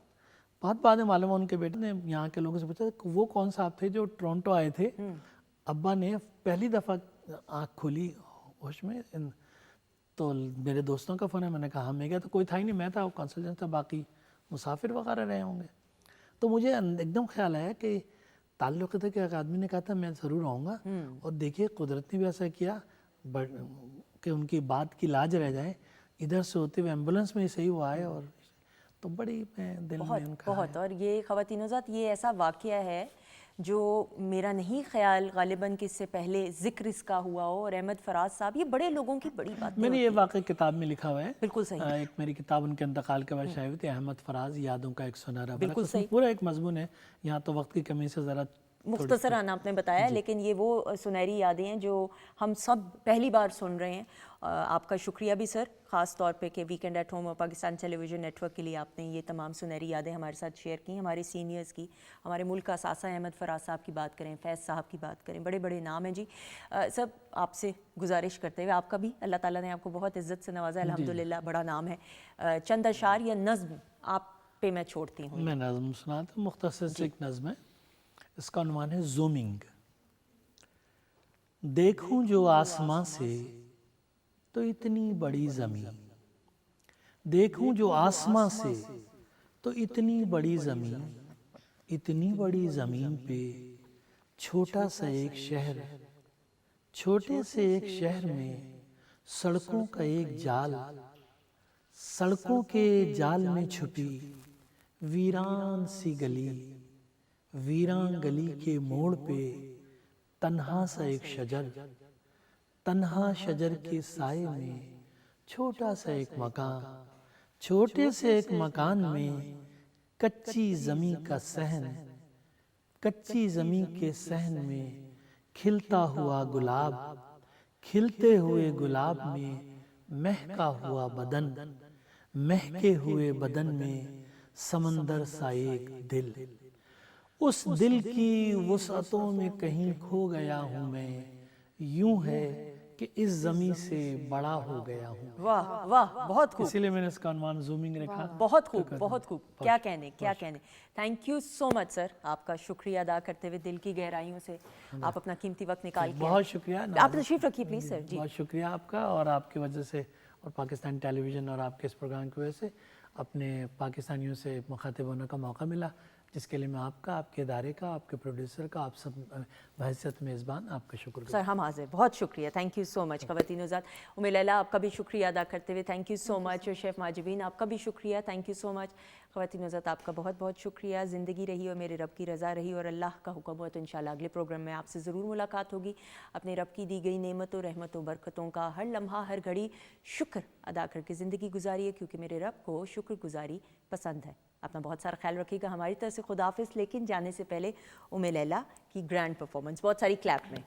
بعد میں معلوم ان کے بیٹے نے یہاں کے لوگوں سے پوچھا وہ کون صاحب تھے جو ٹورنٹو آئے تھے. ابا نے پہلی دفعہ آنکھ کھولی ہوش میں. تو میرے دوستوں کا فون ہے, میں نے کہا میں گیا تو کوئی تھا ہی نہیں, میں تھا, کنسلٹنٹ تھا, باقی مسافر وغیرہ رہے ہوں گے. تو مجھے ایک دم خیال آیا کہ تعلق تھا کہ ایک آدمی نے کہا تھا میں ضرور آؤں گا, اور دیکھیے قدرت نے بھی ایسا کیا کہ ان کی بات کی لاج رہ جائے. ادھر سے ہوتے ہوئے ایمبولینس میں ہی صحیح وہ آئے, اور تو بڑی میں دل میں ان کا بہت. اور یہ خواتین ذات یہ ایسا واقعہ ہے جو میرا نہیں خیال غالباً کہ اس سے پہلے ذکر اس کا ہوا ہو. اور احمد فراز صاحب یہ بڑے لوگوں کی بڑی بات میں نے یہ واقعہ کتاب میں لکھا ہوا ہے. بالکل صحیح. ایک میری کتاب ان کے انتقال کے بعد شائع ہوئی تھی, احمد فراز یادوں کا ایک سنہرا. بالکل صحیح. پورا ایک مضمون ہے, یہاں تو وقت کی کمی سے ذرا مختصراً آپ نے بتایا, لیکن یہ وہ سنہری یادیں ہیں جو ہم سب پہلی بار سن رہے ہیں. آپ کا شکریہ بھی سر, خاص طور پہ کہ ویکینڈ ایٹ ہوم اور Pakistan television net work کے لیے آپ نے یہ تمام سنہری یادیں ہمارے ساتھ شیئر کی, ہمارے سینئرز کی. ہمارے ملک کا اثاثہ احمد فراز صاحب کی بات کریں, فیض صاحب کی بات کریں, بڑے بڑے نام ہیں جی. سب آپ سے گزارش کرتے ہوئے, آپ کا بھی اللہ تعالیٰ نے آپ کو بہت عزت سے نوازا الحمدللہ, بڑا نام ہے. چند اشعار یا نظم آپ پہ میں چھوڑتی ہوں. میں نظم سناتا ہوں, مختصر سے ایک نظم ہے, اس کا عنوان ہے زومنگ. دیکھوں جو آسمان سے تو اتنی بڑی زمین, دیکھوں جو آسمان سے تو اتنی بڑی زمین, اتنی بڑی زمین پہ چھوٹا سا ایک شہر, چھوٹے سے ایک شہر میں سڑکوں کا ایک جال, سڑکوں کے جال میں چھپی ویران سی گلی, ویران گلی کے موڑ پہ تنہا سا ایک شجر, تنہا شجر کے سائے میں چھوٹا سا ایک مکان, چھوٹے سے ایک مکان میں کچی زمین کا صحن, کچی زمین کے صحن میں کھلتا ہوا گلاب, کھلتے ہوئے گلاب میں مہکا ہوا بدن, مہکے ہوئے بدن میں سمندر سا ایک دل. اس دل کی وسعتوں میں کہیں کھو گیا ہوں میں, یوں ہے کہ اس زمین سے بڑا ہو گیا ہوں. واہ واہ, بہت خوب. اسی لیے میں نے اس کا عنوان زومنگ رکھا. بہت خوب, بہت خوب. کیا کہنے, کیا کہنے. تھینک یو سو مچ سر, آپ کا شکریہ ادا کرتے ہوئے دل کی گہرائیوں سے آپ اپنا قیمتی وقت نکال کے. بہت شکریہ. آپ تشریف رکھیے پلیز سر. جی بہت شکریہ آپ کا, اور آپ کی وجہ سے اور پاکستان ٹیلی ویژن اور آپ کے اس پروگرام کی وجہ سے اپنے پاکستانیوں سے مخاطب ہونے کا موقع ملا, جس کے لیے میں آپ کا, آپ کے ادارے کا, آپ کے پروڈیوسر کا, آپ سب بحیثیت میزبان آپ کا شکر گزار. سر ہم حاضر, بہت شکریہ. تھینک یو سو مچ. خواتین و ذات, ام لیلا آپ کا بھی شکریہ ادا کرتے ہوئے thank you so much. Chef Mahjabeen آپ کا بھی شکریہ, تھینک یو سو مچ. خواتین و ذات آپ کا بہت بہت شکریہ. زندگی رہی اور میرے رب کی رضا رہی اور اللہ کا حکم ہوا تو انشاءاللہ اگلے پروگرام میں آپ سے ضرور ملاقات ہوگی. اپنے رب کی دی گئی نعمتوں, رحمتوں, برکتوں کا ہر لمحہ ہر گھڑی شکر ادا کر کے زندگی گزاریے, کیونکہ میرے رب کو شکر گزاری پسند ہے. اپنا بہت سارا خیال رکھیے گا. ہماری طرف سے خداحافظ, لیکن جانے سے پہلے ام لیلا کی گرینڈ پرفارمنس بہت ساری کلیپ میں.